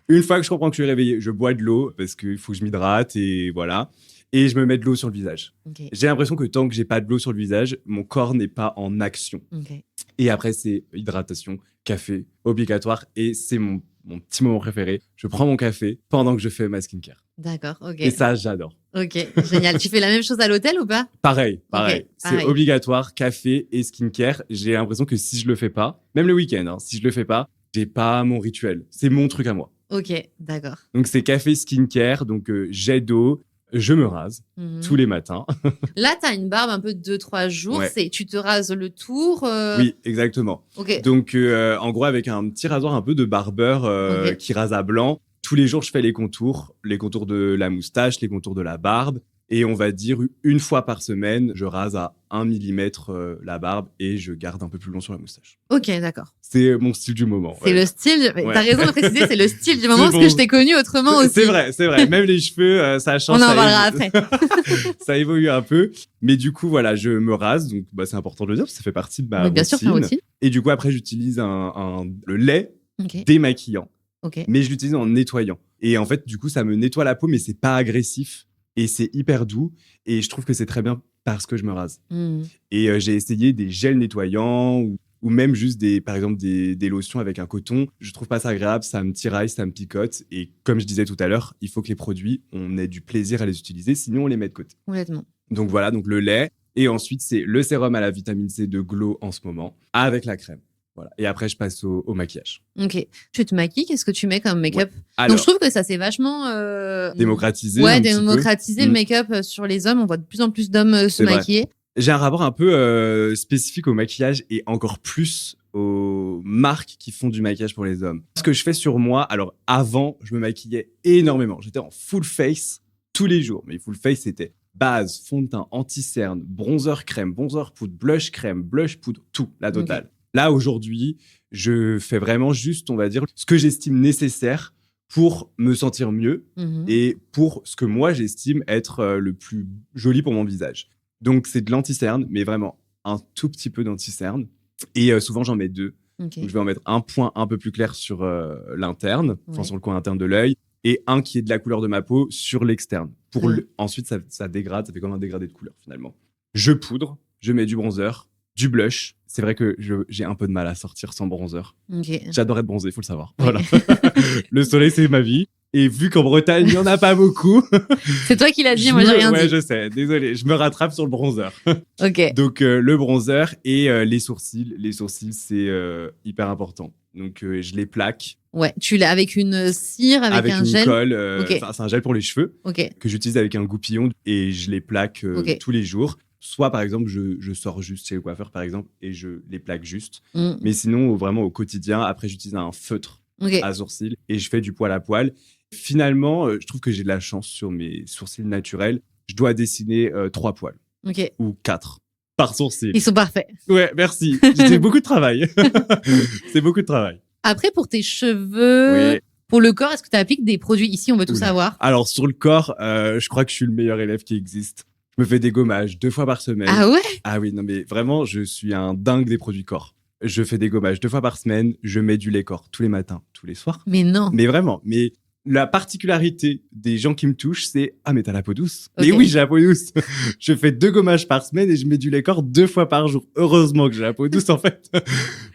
Une fois que je comprends que je suis réveillé, je bois de l'eau parce qu'il faut que je m'hydrate et voilà. Et je me mets de l'eau sur le visage. Okay. J'ai l'impression que tant que j'ai pas de l'eau sur le visage, mon corps n'est pas en action. Okay. Et après, c'est hydratation, café, obligatoire. Et c'est mon petit moment préféré. Je prends mon café pendant que je fais ma skincare. D'accord, ok. Et ça, j'adore. Ok, génial. Tu fais la même chose à l'hôtel ou pas? Pareil. Okay, c'est obligatoire, café et skincare. J'ai l'impression que si je le fais pas, même le week-end, si je le fais pas, j'ai pas mon rituel. C'est mon truc à moi. Ok, d'accord. Donc, c'est café, skincare, donc jet d'eau. Je me rase tous les matins. Là, tu as une barbe un peu de 2-3 jours. Ouais. Tu te rases le tour Oui, exactement. Okay. Donc, en gros, avec un petit rasoir un peu de barbeur qui rase à blanc, tous les jours, je fais les contours de la moustache, les contours de la barbe. Et on va dire une fois par semaine, je rase à 1 mm la barbe et je garde un peu plus long sur la moustache. Ok, d'accord. C'est mon style du moment. C'est le style. T'as raison de préciser, c'est le style du moment parce que je t'ai connu autrement aussi. C'est vrai. Même les cheveux, ça change. On en parlera après. Ça évolue un peu. Mais du coup, voilà, je me rase. Donc, c'est important de le dire parce que ça fait partie de ma routine. Bien sûr, ta routine. Et du coup, après, j'utilise le lait démaquillant. Okay. Mais je l'utilise en nettoyant. Et en fait, du coup, ça me nettoie la peau, mais c'est pas agressif. Et c'est hyper doux. Et je trouve que c'est très bien parce que je me rase. Et j'ai essayé des gels nettoyants ou même juste par exemple des lotions avec un coton. Je trouve pas ça agréable, ça me tiraille, ça me picote. Et comme je disais tout à l'heure, il faut que les produits, on ait du plaisir à les utiliser, sinon on les met de côté. Complètement. Donc voilà, donc le lait. Et ensuite, c'est le sérum à la vitamine C de Glow en ce moment, avec la crème. Voilà. Et après, je passe au maquillage. Ok. Tu te maquilles, qu'est-ce que tu mets comme make-up? Donc, je trouve que ça s'est vachement... démocratisé. Ouais, démocratiser le make-up sur les hommes. On voit de plus en plus d'hommes se maquiller. J'ai un rapport un peu spécifique au maquillage et encore plus aux marques qui font du maquillage pour les hommes. Ce que je fais sur moi, alors avant, je me maquillais énormément. J'étais en full face tous les jours. Mais full face, c'était base, fond de teint, anti-cerne, bronzer crème, bronzer poudre, blush crème, blush poudre, tout, la totale. Okay. Là, aujourd'hui, je fais vraiment juste, on va dire, ce que j'estime nécessaire pour me sentir mieux et pour ce que moi, j'estime être le plus joli pour mon visage. Donc, c'est de l'anti-cerne, mais vraiment un tout petit peu d'anti-cerne. Et souvent, j'en mets 2. Okay. Donc, je vais en mettre un point un peu plus clair sur l'interne, sur le coin interne de l'œil, et un qui est de la couleur de ma peau sur l'externe. Ensuite, ça dégrade, ça fait comme un dégradé de couleur, finalement. Je poudre, je mets du bronzer, du blush. C'est vrai que j'ai un peu de mal à sortir sans bronzer. Okay. J'adore être bronzé, il faut le savoir. Oui. Voilà. Le soleil, c'est ma vie. Et vu qu'en Bretagne, il n'y en a pas beaucoup. C'est toi qui l'as dit, moi j'ai rien dit. Ouais, je sais. Désolé, je me rattrape sur le bronzer. Ok. Donc, le bronzer et les sourcils. Les sourcils, c'est hyper important. Donc, je les plaque. Ouais, tu l'as avec une cire, avec un gel. Avec une colle. Okay. C'est un gel pour les cheveux que j'utilise avec un goupillon et je les plaque tous les jours. Soit, par exemple, je sors juste chez le coiffeur, par exemple, et je les plaque juste. Mais sinon, vraiment, au quotidien, après, j'utilise un feutre à sourcils et je fais du poil à poil. Finalement, je trouve que j'ai de la chance sur mes sourcils naturels. Je dois dessiner 3 poils ou 4 par sourcil. Ils sont parfaits. Ouais, merci. C'est beaucoup de travail. C'est beaucoup de travail. Après, pour tes cheveux... Oui. Pour le corps, est-ce que tu appliques des produits? Ici, on veut tout savoir. Alors, sur le corps, je crois que je suis le meilleur élève qui existe. Je me fais des gommages 2 fois par semaine. Ah ouais? Ah oui, non mais vraiment, je suis un dingue des produits corps. Je fais des gommages 2 fois par semaine. Je mets du lait corps tous les matins, tous les soirs. Mais non. Mais vraiment. Mais la particularité des gens qui me touchent, c'est « Ah, mais t'as la peau douce ». Mais oui, j'ai la peau douce. Je fais 2 gommages par semaine et je mets du lait corps 2 fois par jour. Heureusement que j'ai la peau douce, en fait.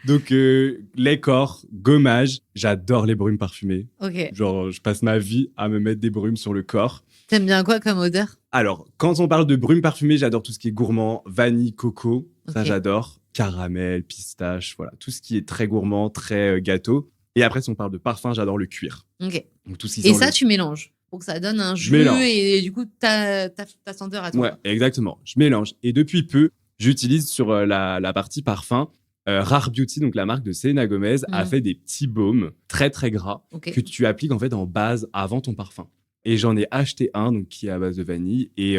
Donc, lait corps, gommage. J'adore les brumes parfumées. Genre, je passe ma vie à me mettre des brumes sur le corps. T'aimes bien quoi comme odeur? Alors, quand on parle de brumes parfumées, j'adore tout ce qui est gourmand, vanille, coco, ça j'adore, caramel, pistache, voilà, tout ce qui est très gourmand, très gâteau. Et après, si on parle de parfum, j'adore le cuir. Ok. Donc, tout ce qui et ça, tu mélanges? pour que ça donne un Je jus mélange. et du coup, ta senteur à toi. Ouais, exactement. Je mélange. Et depuis peu, j'utilise sur la partie parfum. Rare Beauty, donc la marque de Selena Gomez, a fait des petits baumes très très gras que tu appliques en fait en base avant ton parfum. Et j'en ai acheté un donc qui est à base de vanille et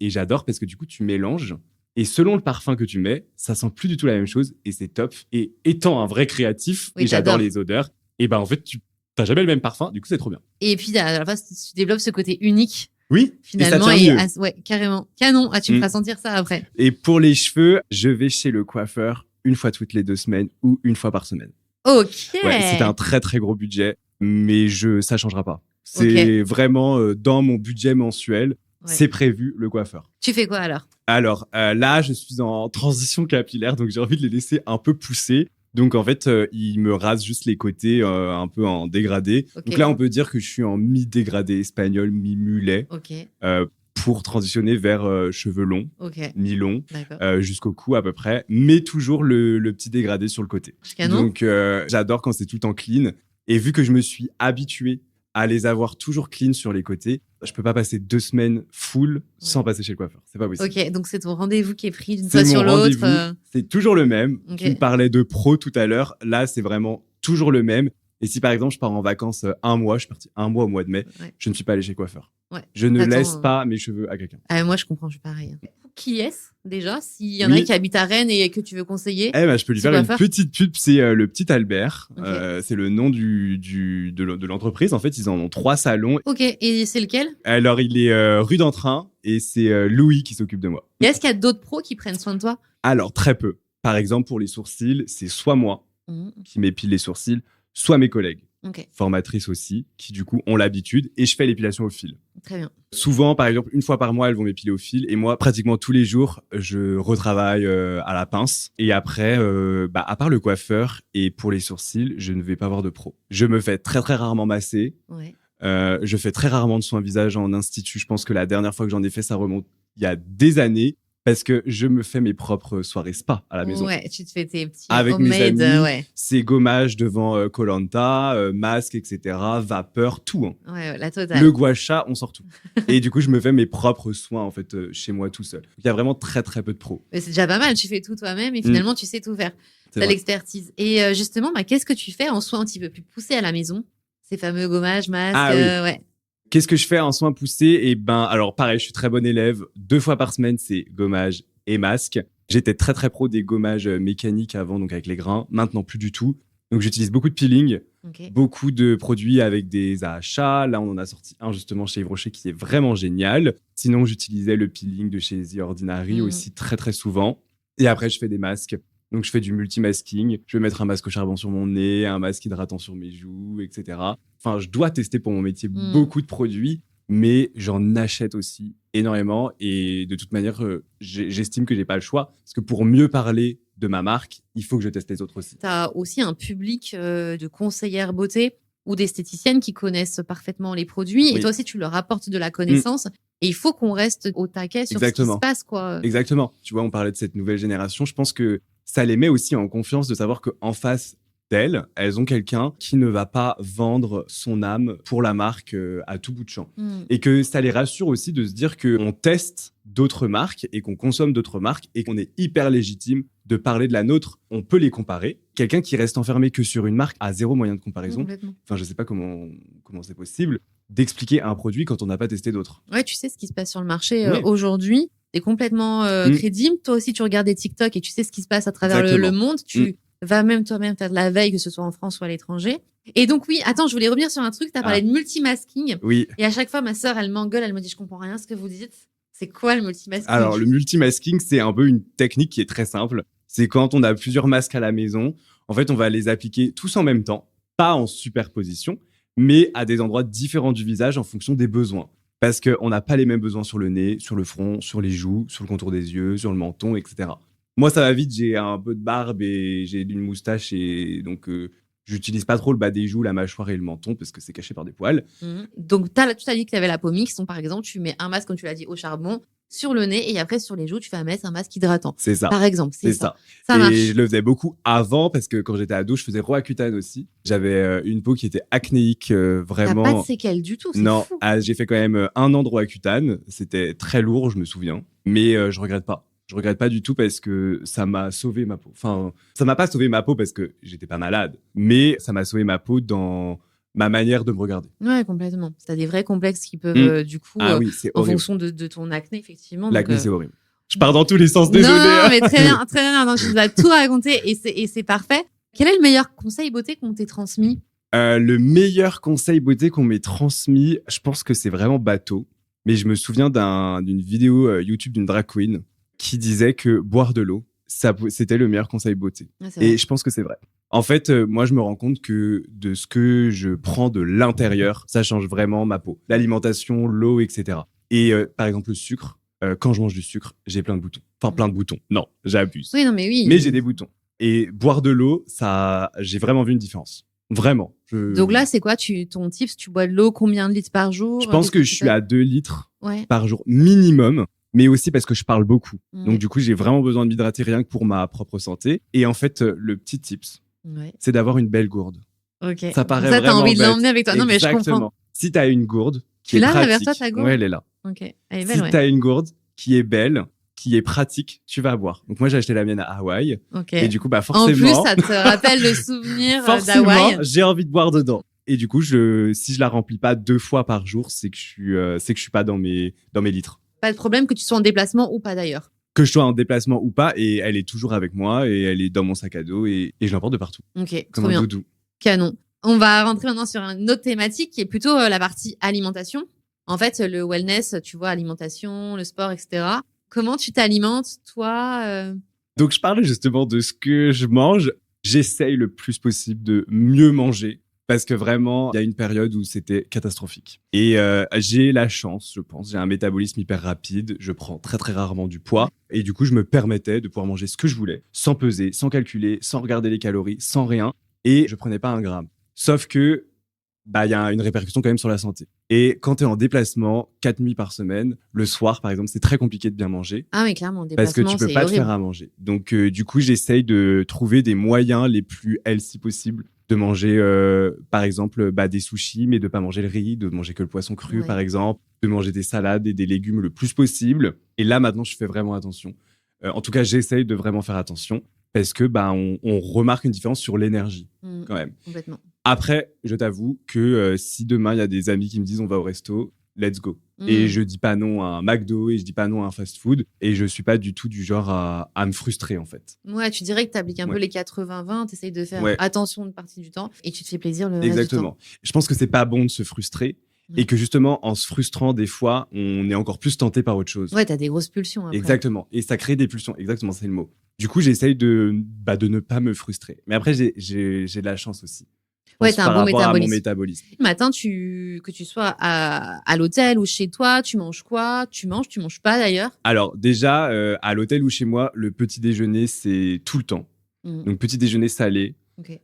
j'adore parce que du coup tu mélanges et selon le parfum que tu mets, ça sent plus du tout la même chose et c'est top. Et étant un vrai créatif et j'adore les odeurs, et ben en fait tu t'as jamais le même parfum, du coup c'est trop bien. Et puis à la fois tu développes ce côté unique. Oui, finalement, et ça tient mieux. Ouais, carrément. Canon. Ah, tu me feras sentir ça après. Et pour les cheveux, je vais chez le coiffeur une fois toutes les 2 semaines ou une fois par semaine. Ok. Ouais, c'est un très très gros budget, mais ça changera pas. C'est vraiment dans mon budget mensuel, c'est prévu le coiffeur. Tu fais quoi alors? Alors là, je suis en transition capillaire, donc j'ai envie de les laisser un peu pousser. Donc en fait, il me rase juste les côtés un peu en dégradé. Donc là, on peut dire que je suis en mi-dégradé espagnol, mi-mulet. Pour transitionner vers cheveux longs, mi-longs, jusqu'au cou à peu près, mais toujours le petit dégradé sur le côté. Donc j'adore quand c'est tout en clean. Et vu que je me suis habitué à les avoir toujours clean sur les côtés, je peux pas passer 2 semaines full sans passer chez le coiffeur. C'est pas possible. Ok, donc c'est ton rendez-vous qui est pris d'une fois sur l'autre. C'est toujours le même. Tu me parlais de pro tout à l'heure. Là, c'est vraiment toujours le même. Et si par exemple, je pars en vacances un mois, je suis parti un mois au mois de mai, je ne suis pas allé chez le coiffeur. Je ne laisse pas mes cheveux à quelqu'un. Moi, je comprends, je suis pareil. Qui est-ce déjà? S'il y en a qui habite à Rennes et que tu veux conseiller, je peux lui faire une petite pub. C'est le petit Albert. C'est le nom de l'entreprise. En fait, ils en ont 3 salons. Ok, et c'est lequel? Alors, il est rue d'Entrain et c'est Louis qui s'occupe de moi. Et est-ce qu'il y a d'autres pros qui prennent soin de toi? Alors, très peu. Par exemple, pour les sourcils, c'est soit moi qui m'épile les sourcils, soit mes collègues. Formatrices aussi, qui du coup ont l'habitude, et je fais l'épilation au fil. Très bien. Souvent, par exemple, une fois par mois, elles vont m'épiler au fil, et moi, pratiquement tous les jours, je retravaille à la pince. Et après, à part le coiffeur et pour les sourcils, je ne vais pas voir de pro. Je me fais très très rarement masser. Je fais très rarement de soins visage en institut. Je pense que la dernière fois que j'en ai fait, ça remonte il y a des années. Parce que je me fais mes propres soirées spa à la maison. Ouais, tu te fais tes petits avec homemade, mes amis, c'est gommage devant Koh-Lanta, masque, etc., vapeur, tout. Hein. Ouais, la totale. Le gua sha, on sort tout. Et du coup, je me fais mes propres soins en fait chez moi tout seul. Il y a vraiment très très peu de pros. Mais c'est déjà pas mal, tu fais tout toi-même et finalement tu sais tout faire. T'as l'expertise. Et justement, qu'est-ce que tu fais en soins un petit peu plus poussés à la maison? Ces fameux gommages, masques, Qu'est-ce que je fais en soins poussés? Alors pareil, je suis très bon élève. 2 fois par semaine, c'est gommage et masque. J'étais très très pro des gommages mécaniques avant, donc avec les grains. Maintenant, plus du tout. Donc j'utilise beaucoup de peeling, beaucoup de produits avec des AHA. Là, on en a sorti un justement chez Yves Rocher qui est vraiment génial. Sinon, j'utilisais le peeling de chez The Ordinary aussi très très souvent. Et après, je fais des masques. Donc, je fais du multi-masking. Je vais mettre un masque au charbon sur mon nez, un masque hydratant sur mes joues, etc. Enfin, je dois tester pour mon métier beaucoup de produits, mais j'en achète aussi énormément. Et de toute manière, j'estime que j'ai pas le choix. Parce que pour mieux parler de ma marque, il faut que je teste les autres aussi. Tu as aussi un public de conseillères beauté ou d'esthéticiennes qui connaissent parfaitement les produits. Et toi aussi, tu leur apportes de la connaissance. Et il faut qu'on reste au taquet sur ce qui se passe, quoi. Exactement. Tu vois, on parlait de cette nouvelle génération. Je pense que ça les met aussi en confiance de savoir qu'en face d'elles, elles ont quelqu'un qui ne va pas vendre son âme pour la marque à tout bout de champ. Et que ça les rassure aussi de se dire qu'on teste d'autres marques et qu'on consomme d'autres marques et qu'on est hyper légitime de parler de la nôtre. On peut les comparer. Quelqu'un qui reste enfermé que sur une marque a 0 moyen de comparaison. Enfin, je sais pas comment c'est possible d'expliquer un produit quand on n'a pas testé d'autres. Ouais, tu sais ce qui se passe sur le marché aujourd'hui. T'es complètement crédible. Toi aussi, tu regardes des TikTok et tu sais ce qui se passe à travers le monde. Tu vas même toi-même faire de la veille, que ce soit en France ou à l'étranger. Et donc, oui, attends, je voulais revenir sur un truc. Tu as parlé de multimasking. Oui. Et à chaque fois, ma sœur, elle m'engueule. Elle me dit, je comprends rien à ce que vous dites. C'est quoi le multimasking? Alors, le multimasking, c'est un peu une technique qui est très simple. C'est quand on a plusieurs masques à la maison. En fait, on va les appliquer tous en même temps, pas en superposition, mais à des endroits différents du visage en fonction des besoins. Parce qu'on n'a pas les mêmes besoins sur le nez, sur le front, sur les joues, sur le contour des yeux, sur le menton, etc. Moi, ça va vite, j'ai un peu de barbe et j'ai une moustache et donc j'utilise pas trop le bas des joues, la mâchoire et le menton parce que c'est caché par des poils. Donc, tu t'as dit que tu avais la peau mixte. Donc, par exemple, tu mets un masque, comme tu l'as dit, au charbon, sur le nez et après sur les joues, tu vas mettre un masque hydratant. C'est ça. Par exemple, c'est ça. Ça marche. Et je le faisais beaucoup avant parce que quand j'étais ado, je faisais Roaccutane aussi. J'avais une peau qui était acnéique, vraiment. T'as pas de séquelles du tout, c'est Non, fou. j'ai fait quand même 1 an de Roaccutane. C'était très lourd, je me souviens. Mais je regrette pas. Je regrette pas du tout parce que ça m'a sauvé ma peau. Enfin, ça m'a pas sauvé ma peau parce que j'étais pas malade. Mais ça m'a sauvé ma peau dans ma manière de me regarder. Ouais, complètement. T'as des vrais complexes qui peuvent, du coup, oui, c'est en horrible. fonction de ton acné, effectivement. L'acné, donc, c'est horrible. Je pars dans tous les sens, désolé. Non, mais très bien, très bien. Non, tu nous as tout raconté et c'est parfait. Quel est le meilleur conseil beauté qu'on t'ait transmis? Le meilleur conseil beauté qu'on m'ait transmis, je pense que c'est vraiment bateau. Mais je me souviens d'une vidéo YouTube d'une drag queen qui disait que boire de l'eau, c'était le meilleur conseil beauté. Ouais, Et je pense que c'est vrai. En fait, moi, je me rends compte que de ce que je prends de l'intérieur, ça change vraiment ma peau. L'alimentation, l'eau, etc. Et par exemple, le sucre, quand je mange du sucre, j'ai plein de boutons. Enfin, plein de boutons. Non, j'abuse. Oui, non, mais oui. Mais j'ai des boutons. Et boire de l'eau, j'ai vraiment vu une différence. Vraiment. Donc là, c'est quoi ton tips? Tu bois de l'eau combien de litres par jour? Je pense que je suis à 2 litres Ouais. par jour minimum, mais aussi parce que je parle beaucoup. Ouais. Donc du coup, j'ai vraiment besoin de m'hydrater rien que pour ma propre santé. Et en fait, le petit tips, c'est d'avoir une belle gourde. Ok. Ça paraît ça, t'as vraiment envie de bête. l'emmener avec toi. Non, mais je Exactement. comprends. Si t'as une gourde qui Tu est l'as pratique, vers toi, ta gourde? ouais, elle est là. Ok. Elle est belle, Si ouais. t'as une gourde qui est belle, qui est pratique, tu vas boire. Donc moi, j'ai acheté la mienne à Hawaï. Ok. Et du coup, En forcément, plus, ça te rappelle le souvenir forcément, d'Hawaï. j'ai envie de boire dedans. Et du coup, si je la remplis pas 2 fois par jour, c'est que je suis pas dans mes litres. Pas de problème que tu sois en déplacement ou pas d'ailleurs. Que je sois en déplacement ou pas, et elle est toujours avec moi, et elle est dans mon sac à dos, et je l'emporte de partout. Ok, Comme trop un bien. doudou. Canon. On va rentrer maintenant sur une autre thématique qui est plutôt la partie alimentation. En fait, le wellness, tu vois, alimentation, le sport, etc. Comment tu t'alimentes, toi Donc, je parlais justement de ce que je mange. J'essaye le plus possible de mieux manger. Parce que vraiment, il y a une période où c'était catastrophique. Et j'ai la chance, je pense. J'ai un métabolisme hyper rapide. Je prends très, très rarement du poids. Et du coup, je me permettais de pouvoir manger ce que je voulais, sans peser, sans calculer, sans regarder les calories, sans rien. Et je prenais pas 1 gramme. Sauf que, il y a une répercussion quand même sur la santé. Et quand tu es en déplacement, 4 nuits par semaine, le soir, par exemple, c'est très compliqué de bien manger. Ah oui, clairement, Parce que déplacement, tu peux c'est pas te horrible. faire à manger. Donc, du coup, j'essaye de trouver des moyens les plus healthy possibles de manger, par exemple, des sushis, mais de pas manger le riz, de manger que le poisson cru, Ouais. par exemple, de manger des salades et des légumes le plus possible. Et là, maintenant, je fais vraiment attention. En tout cas, j'essaye de vraiment faire attention parce que on remarque une différence sur l'énergie quand même. Complètement. Après, je t'avoue que si demain il y a des amis qui me disent on va au resto, let's go. Et je dis pas non à un McDo et je dis pas non à un fast-food et je suis pas du tout du genre à me frustrer en fait. Ouais, tu dirais que tu appliques un peu les 80-20, tu essayes de faire attention une partie du temps et tu te fais plaisir le reste du temps. Exactement. Je pense que c'est pas bon de se frustrer et que justement en se frustrant des fois, on est encore plus tenté par autre chose. Ouais, t'as des grosses pulsions après. Exactement. Et ça crée des pulsions. Exactement, c'est le mot. Du coup, j'essaye de ne pas me frustrer. Mais après, j'ai de la chance aussi. Ouais, t'as un bon à mon métabolisme. Le matin, que tu sois à l'hôtel ou chez toi, tu manges quoi? Tu manges pas d'ailleurs? Alors déjà, à l'hôtel ou chez moi, le petit déjeuner, c'est tout le temps. Donc petit déjeuner salé,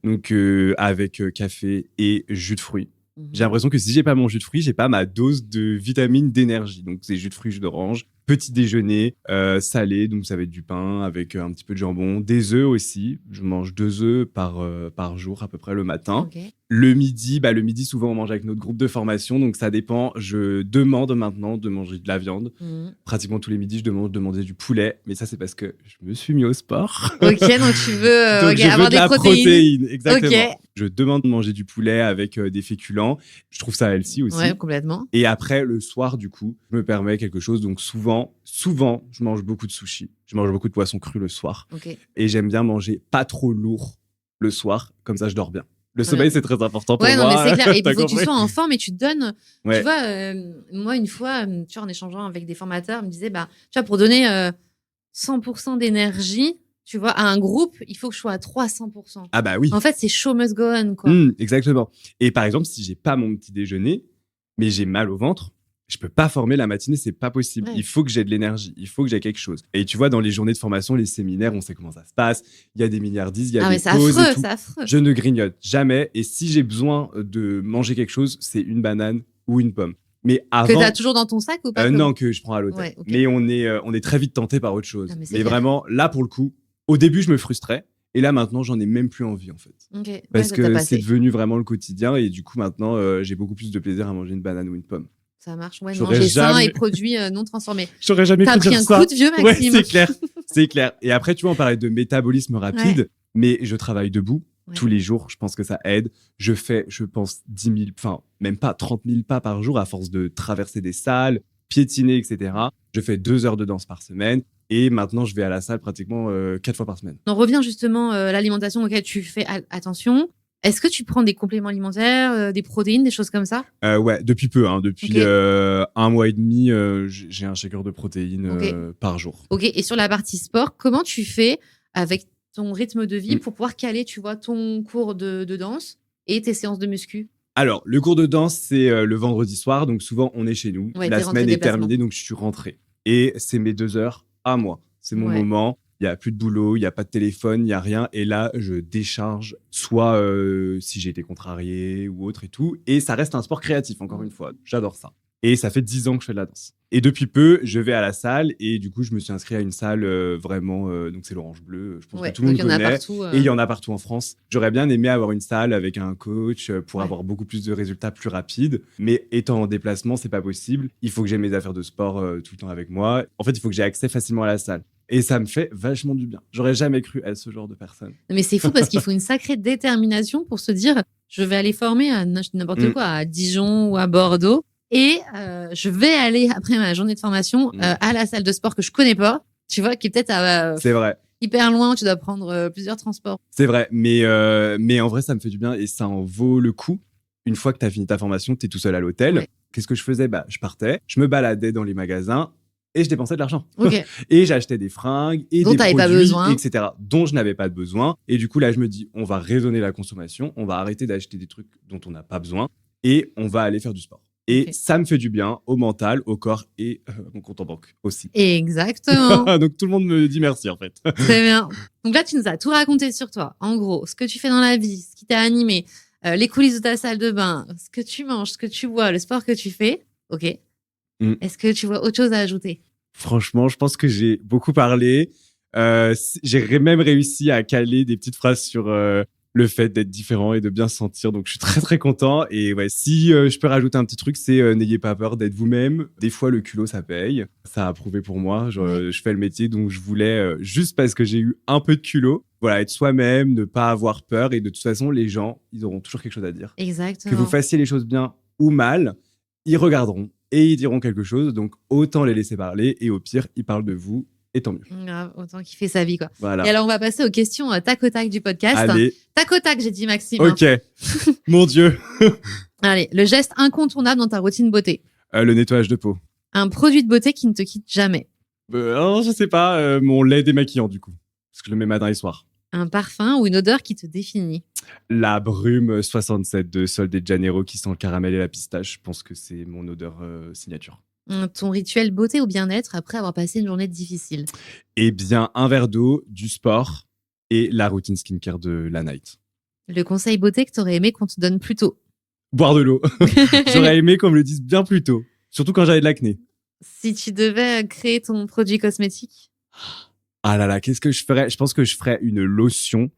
donc avec café et jus de fruits. J'ai l'impression que si j'ai pas mon jus de fruits, j'ai pas ma dose de vitamines, d'énergie. Donc c'est jus de fruits, jus d'orange. Petit déjeuner salé, donc ça va être du pain avec un petit peu de jambon, des œufs aussi. Je mange 2 œufs par jour à peu près le matin. Le midi, souvent on mange avec notre groupe de formation, donc ça dépend. Je demande maintenant de manger de la viande. Pratiquement tous les midis, je demande de manger du poulet, mais ça c'est parce que je me suis mis au sport. Ok, donc tu veux donc je avoir veux de des la protéine. Exactement. Okay. Je demande de manger du poulet avec des féculents. Je trouve ça healthy aussi. Ouais, complètement. Et après, le soir, du coup, je me permets quelque chose. Donc souvent, je mange beaucoup de sushis. Je mange beaucoup de poisson cru le soir. Et j'aime bien manger pas trop lourd le soir. Comme ça, je dors bien. Le sommeil, c'est très important pour moi. Ouais, non, mais c'est clair. Et il faut que tu sois en forme et tu te donnes. Ouais. Tu vois, moi, une fois, tu vois, en échangeant avec des formateurs, ils me disaient, tu vois, pour donner 100% d'énergie, tu vois, à un groupe, il faut que je sois à 300%. Ah bah oui. En fait, c'est show must go on, quoi. Exactement. Et par exemple, si j'ai pas mon petit déjeuner, mais j'ai mal au ventre, je peux pas former la matinée, c'est pas possible. Il faut que j'ai de l'énergie, il faut que j'ai quelque chose. Et tu vois, dans les journées de formation, les séminaires, on sait comment ça se passe. Il y a des milliardises, il y a des pauses et tout. C'est affreux. Je ne grignote jamais. Et si j'ai besoin de manger quelque chose, c'est une banane ou une pomme. Mais Que avant, t'as toujours dans ton sac ou pas non, que je prends à l'hôtel. Ouais, ok. Mais on est très vite tenté par autre chose. Ah, mais c'est mais clair. vraiment, là, pour le coup, au début, je me frustrais. Et là, maintenant, j'en ai même plus envie, en fait. Ok. Ouais, Parce ça t'a que passé. c'est devenu vraiment le quotidien. Et du coup, maintenant, j'ai beaucoup plus de plaisir à manger une banane ou une pomme. Ça marche. Ouais, J'aurais manger sain jamais- et produits non transformés. J'aurais jamais T'as cru pris dire un ça. coup de vieux, Ouais, Maxime. c'est clair. C'est clair. Et après, tu vois, on parlait de métabolisme rapide. Ouais. Mais je travaille debout Ouais. tous les jours. Je pense que ça aide. Je fais, je pense, 10 000, enfin, même pas 30 000 pas par jour à force de traverser des salles, piétiner, etc. Je fais 2 heures de danse par semaine. Et maintenant, je vais à la salle pratiquement 4 fois par semaine. On revient justement à l'alimentation auquel tu fais attention. Est-ce que tu prends des compléments alimentaires, des protéines, des choses comme ça? Ouais, depuis peu. Depuis Ok. 1 mois et demi, j'ai un shaker de protéines Ok. par jour. Ok. Et sur la partie sport, comment tu fais avec ton rythme de vie pour pouvoir caler, tu vois, ton cours de danse et tes séances de muscu? Alors, le cours de danse, c'est le vendredi soir. Donc, souvent, on est chez nous. Ouais, La t'es rentré semaine est déplacement. terminée, donc je suis rentré. Et c'est mes 2 heures à moi. C'est mon Ouais. moment. Il n'y a plus de boulot, il n'y a pas de téléphone, il n'y a rien. Et là, je décharge, soit si j'ai été contrarié ou autre et tout. Et ça reste un sport créatif, encore une fois. J'adore ça. Et ça fait 10 ans que je fais de la danse. Et depuis peu, je vais à la salle. Et du coup, je me suis inscrit à une salle vraiment... donc, c'est l'Orange Bleu. Je pense Ouais. que tout le monde Donc, il y en a connaît. partout. Et il y en a partout en France. J'aurais bien aimé avoir une salle avec un coach pour Ouais. avoir beaucoup plus de résultats plus rapides. Mais étant en déplacement, c'est pas possible. Il faut que j'ai mes affaires de sport tout le temps avec moi. En fait, il faut que j'ai accès facilement à la salle. Et ça me fait vachement du bien. J'aurais jamais cru être ce genre de personne. Mais c'est fou parce qu'il faut une sacrée détermination pour se dire je vais aller former à n'importe quoi, à Dijon ou à Bordeaux. Et je vais aller, après ma journée de formation, à la salle de sport que je connais pas, tu vois, qui est peut-être C'est vrai. hyper loin, tu dois prendre plusieurs transports. C'est vrai. Mais en vrai, ça me fait du bien et ça en vaut le coup. Une fois que tu as fini ta formation, tu es tout seul à l'hôtel. Ouais. Qu'est-ce que je faisais? Je partais, je me baladais dans les magasins et je dépensais de l'argent. Ok. Et j'achetais des fringues et Dont des t'avais produits, pas besoin. etc. dont je n'avais pas de besoin. Et du coup, là, je me dis, on va raisonner la consommation, on va arrêter d'acheter des trucs dont on n'a pas besoin et on va aller faire du sport. Et Ok. ça me fait du bien au mental, au corps et à mon compte en banque aussi. Exactement. Donc tout le monde me dit merci en fait. Très bien. Donc là, tu nous as tout raconté sur toi. En gros, ce que tu fais dans la vie, ce qui t'a animé, les coulisses de ta salle de bain, ce que tu manges, ce que tu bois, le sport que tu fais. Ok. Est-ce que tu vois autre chose à ajouter? Franchement, je pense que j'ai beaucoup parlé. J'ai même réussi à caler des petites phrases sur le fait d'être différent et de bien se sentir. Donc, je suis très, très content. Et ouais, si je peux rajouter un petit truc, c'est n'ayez pas peur d'être vous-même. Des fois, le culot, ça paye. Ça a prouvé pour moi. Je fais le métier, donc je voulais, juste parce que j'ai eu un peu de culot, voilà, être soi-même, ne pas avoir peur. Et de toute façon, les gens, ils auront toujours quelque chose à dire. Exactement. Que vous fassiez les choses bien ou mal, ils regarderont et ils diront quelque chose. Donc, autant les laisser parler. Et au pire, ils parlent de vous. Et tant mieux. Grave, autant qu'il fait sa vie, quoi. Voilà. Et alors, on va passer aux questions tac au tac du podcast. Allez. Tac au tac, j'ai dit Maxime. Ok. Mon Dieu. Allez, le geste incontournable dans ta routine beauté. Le nettoyage de peau. Un produit de beauté qui ne te quitte jamais. Non, je sais pas. Mon lait démaquillant, du coup. Parce que je le mets matin et soir. Un parfum ou une odeur qui te définit. La brume 67 de Sol de Janeiro qui sent le caramel et la pistache. Je pense que c'est mon odeur signature. Ton rituel beauté ou bien-être après avoir passé une journée difficile. Eh bien, un verre d'eau, du sport et la routine skincare de la night. Le conseil beauté que t'aurais aimé qu'on te donne plus tôt. Boire de l'eau. J'aurais aimé qu'on me le dise bien plus tôt. Surtout quand j'avais de l'acné. Si tu devais créer ton produit cosmétique. Ah là là, qu'est-ce que je ferais? Je pense que je ferais une lotion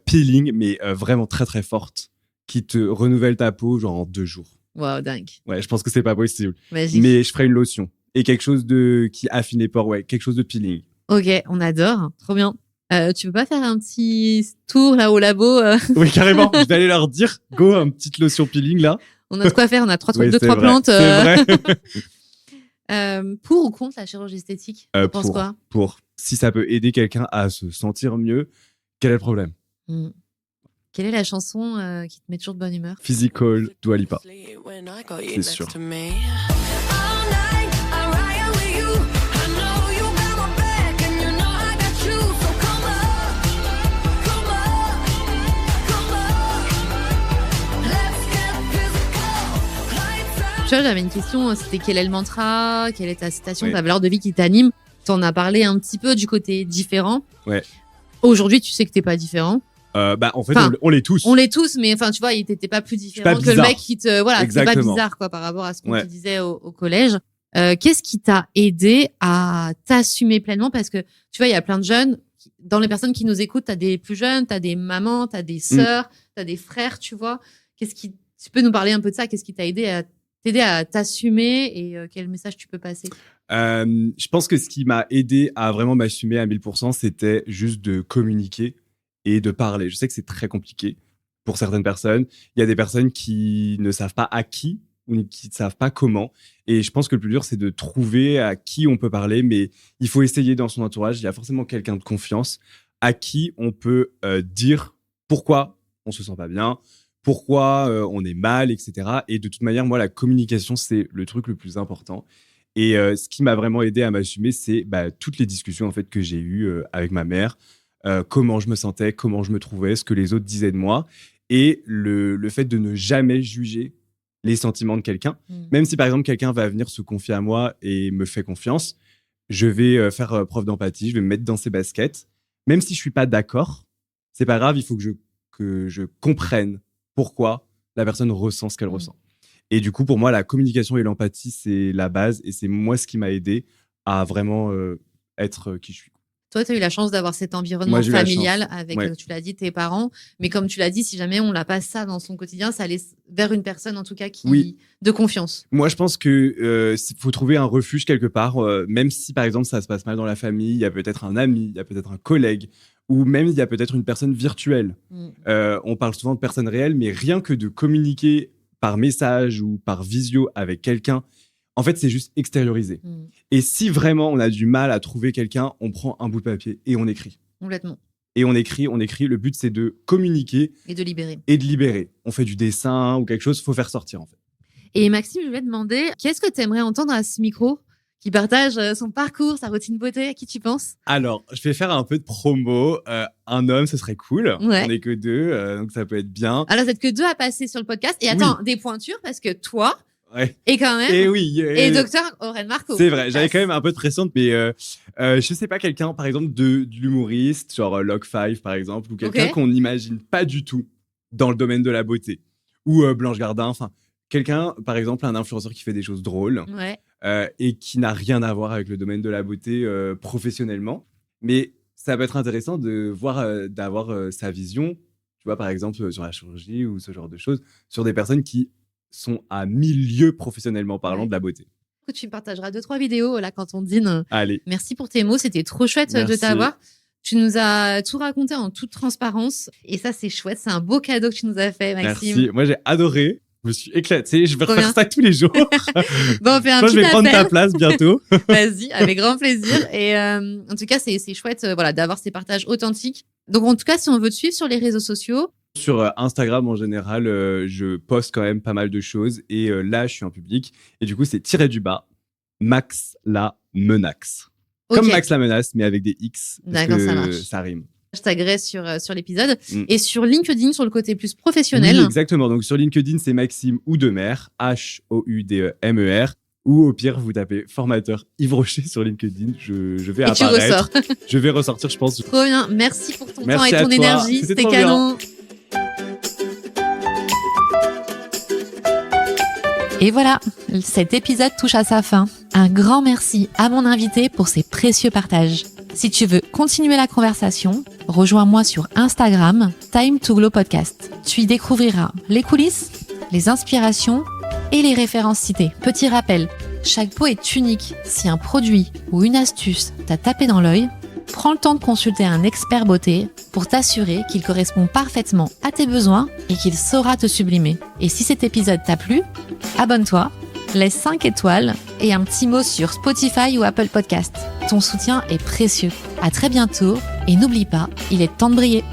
peeling, mais vraiment très très forte, qui te renouvelle ta peau genre en 2 jours. Waouh, dingue. Ouais, je pense que c'est pas possible. Magique. Mais je ferais une lotion. Et quelque chose qui affine les pores, ouais, quelque chose de peeling. Ok, on adore. Trop bien. Tu peux pas faire un petit tour là au labo Oui, carrément. Je vais aller leur dire, go, une petite lotion peeling là. On a de quoi faire, on a trois Oui, trucs, c'est trois vrai, plantes. C'est vrai. Pour ou contre la chirurgie esthétique? Tu penses quoi? Pour. Si ça peut aider quelqu'un à se sentir mieux, quel est le problème? Quelle est la chanson qui te met toujours de bonne humeur? Physical, Dua Lipa. C'est sûr. Tu vois, j'avais une question, c'était quel est le mantra, quelle est ta citation, Ouais. ta valeur de vie qui t'anime? T'en as parlé un petit peu du côté différent. Ouais. Aujourd'hui, tu sais que t'es pas différent. En fait, on l'est tous. On l'est tous, mais enfin, tu vois, t'étais pas plus différent que le mec qui te, voilà, c'est pas bizarre, quoi, par rapport à ce qu'on te disait au collège. Qu'est-ce qui t'a aidé à t'assumer pleinement? Parce que, tu vois, il y a plein de jeunes, dans les personnes qui nous écoutent, t'as des plus jeunes, t'as des mamans, t'as des sœurs, t'as des frères, tu vois. Tu peux nous parler un peu de ça? Qu'est-ce qui t'a t'aider à t'assumer et quel message tu peux passer? Je pense que ce qui m'a aidé à vraiment m'assumer à 1000%, c'était juste de communiquer et de parler. Je sais que c'est très compliqué pour certaines personnes. Il y a des personnes qui ne savent pas à qui ou qui ne savent pas comment. Et je pense que le plus dur, c'est de trouver à qui on peut parler. Mais il faut essayer dans son entourage. Il y a forcément quelqu'un de confiance à qui on peut dire pourquoi on se sent pas bien, pourquoi on est mal, etc. Et de toute manière, moi, la communication, c'est le truc le plus important. Et ce qui m'a vraiment aidé à m'assumer, c'est toutes les discussions en fait, que j'ai eues avec ma mère. Comment je me sentais, comment je me trouvais, ce que les autres disaient de moi, et le fait de ne jamais juger les sentiments de quelqu'un. Même si, par exemple, quelqu'un va venir se confier à moi et me fait confiance, je vais faire preuve d'empathie, je vais me mettre dans ses baskets. Même si je suis pas d'accord, c'est pas grave, il faut que je comprenne pourquoi la personne ressent ce qu'elle ressent. Et du coup, pour moi, la communication et l'empathie, c'est la base, et c'est moi ce qui m'a aidé à vraiment être qui je suis. Toi, tu as eu la chance d'avoir cet environnement familial avec, tu l'as dit, tes parents. Mais comme tu l'as dit, si jamais on n'a pas ça dans son quotidien, ça allait vers une personne, en tout cas, de confiance. Moi, je pense que faut trouver un refuge quelque part, même si, par exemple, ça se passe mal dans la famille, il y a peut-être un ami, il y a peut-être un collègue, ou même il y a peut-être une personne virtuelle. On parle souvent de personnes réelles, mais rien que de communiquer par message ou par visio avec quelqu'un, en fait, c'est juste extérioriser. Et si vraiment on a du mal à trouver quelqu'un, on prend un bout de papier et on écrit. Complètement. Et on écrit. Le but, c'est de communiquer. Et de libérer. On fait du dessin ou quelque chose, il faut faire sortir, en fait. Et Maxime, je voulais te demander, qu'est-ce que tu aimerais entendre à ce micro qui partage son parcours, sa routine beauté? À qui tu penses? Alors, je vais faire un peu de promo. Un homme, ce serait cool. Ouais. On n'est que deux, donc ça peut être bien. Alors, vous n'êtes que deux à passer sur le podcast. Et attends, des pointures, parce que toi... Ouais. Et quand même. Et docteur Aurène Marco. C'est vrai, j'avais quand même un peu de pression, mais je sais pas, quelqu'un, par exemple, de l'humoriste, genre Log5, par exemple, ou quelqu'un qu'on n'imagine pas du tout dans le domaine de la beauté. Ou Blanche Gardin, enfin, quelqu'un, par exemple, un influenceur qui fait des choses drôles et qui n'a rien à voir avec le domaine de la beauté professionnellement. Mais ça peut être intéressant de voir, d'avoir sa vision, tu vois, par exemple, sur la chirurgie ou ce genre de choses, sur des personnes qui sont à milieu professionnellement parlant de la beauté. Tu me partageras 2-3 vidéos là quand on dîne. Allez. Merci pour tes mots, c'était trop chouette de t'avoir. Tu nous as tout raconté en toute transparence et ça c'est chouette, c'est un beau cadeau que tu nous as fait, Maxime. Merci, moi j'ai adoré. Je me suis éclaté, je vais refaire ça tous les jours. Bon, on fait un petit appel. Je vais prendre ta place bientôt. Vas-y, avec grand plaisir. Et en tout cas, c'est chouette d'avoir ces partages authentiques. Donc en tout cas, si on veut te suivre sur les réseaux sociaux, sur Instagram, en général, je poste quand même pas mal de choses. Et là, je suis en public. Et du coup, c'est _ Max la Menace. Comme Max la Menace, mais avec des X. D'accord, ça marche. Ça rime. Je taguerai sur l'épisode. Et sur LinkedIn, sur le côté plus professionnel. Oui, exactement. Donc, sur LinkedIn, c'est Maxime Oudemer, Houdemer. Ou au pire, vous tapez formateur Yves Rocher sur LinkedIn. Je vais apparaître. Je vais ressortir, je pense. Trop bien. Merci pour ton temps et ton énergie. C'était canon. Et voilà, cet épisode touche à sa fin. Un grand merci à mon invité pour ses précieux partages. Si tu veux continuer la conversation, rejoins-moi sur Instagram, Time to Glow Podcast. Tu y découvriras les coulisses, les inspirations et les références citées. Petit rappel, chaque peau est unique. Si un produit ou une astuce t'a tapé dans l'œil, prends le temps de consulter un expert beauté pour t'assurer qu'il correspond parfaitement à tes besoins et qu'il saura te sublimer. Et si cet épisode t'a plu, abonne-toi, laisse 5 étoiles et un petit mot sur Spotify ou Apple Podcast. Ton soutien est précieux. À très bientôt et n'oublie pas, il est temps de briller.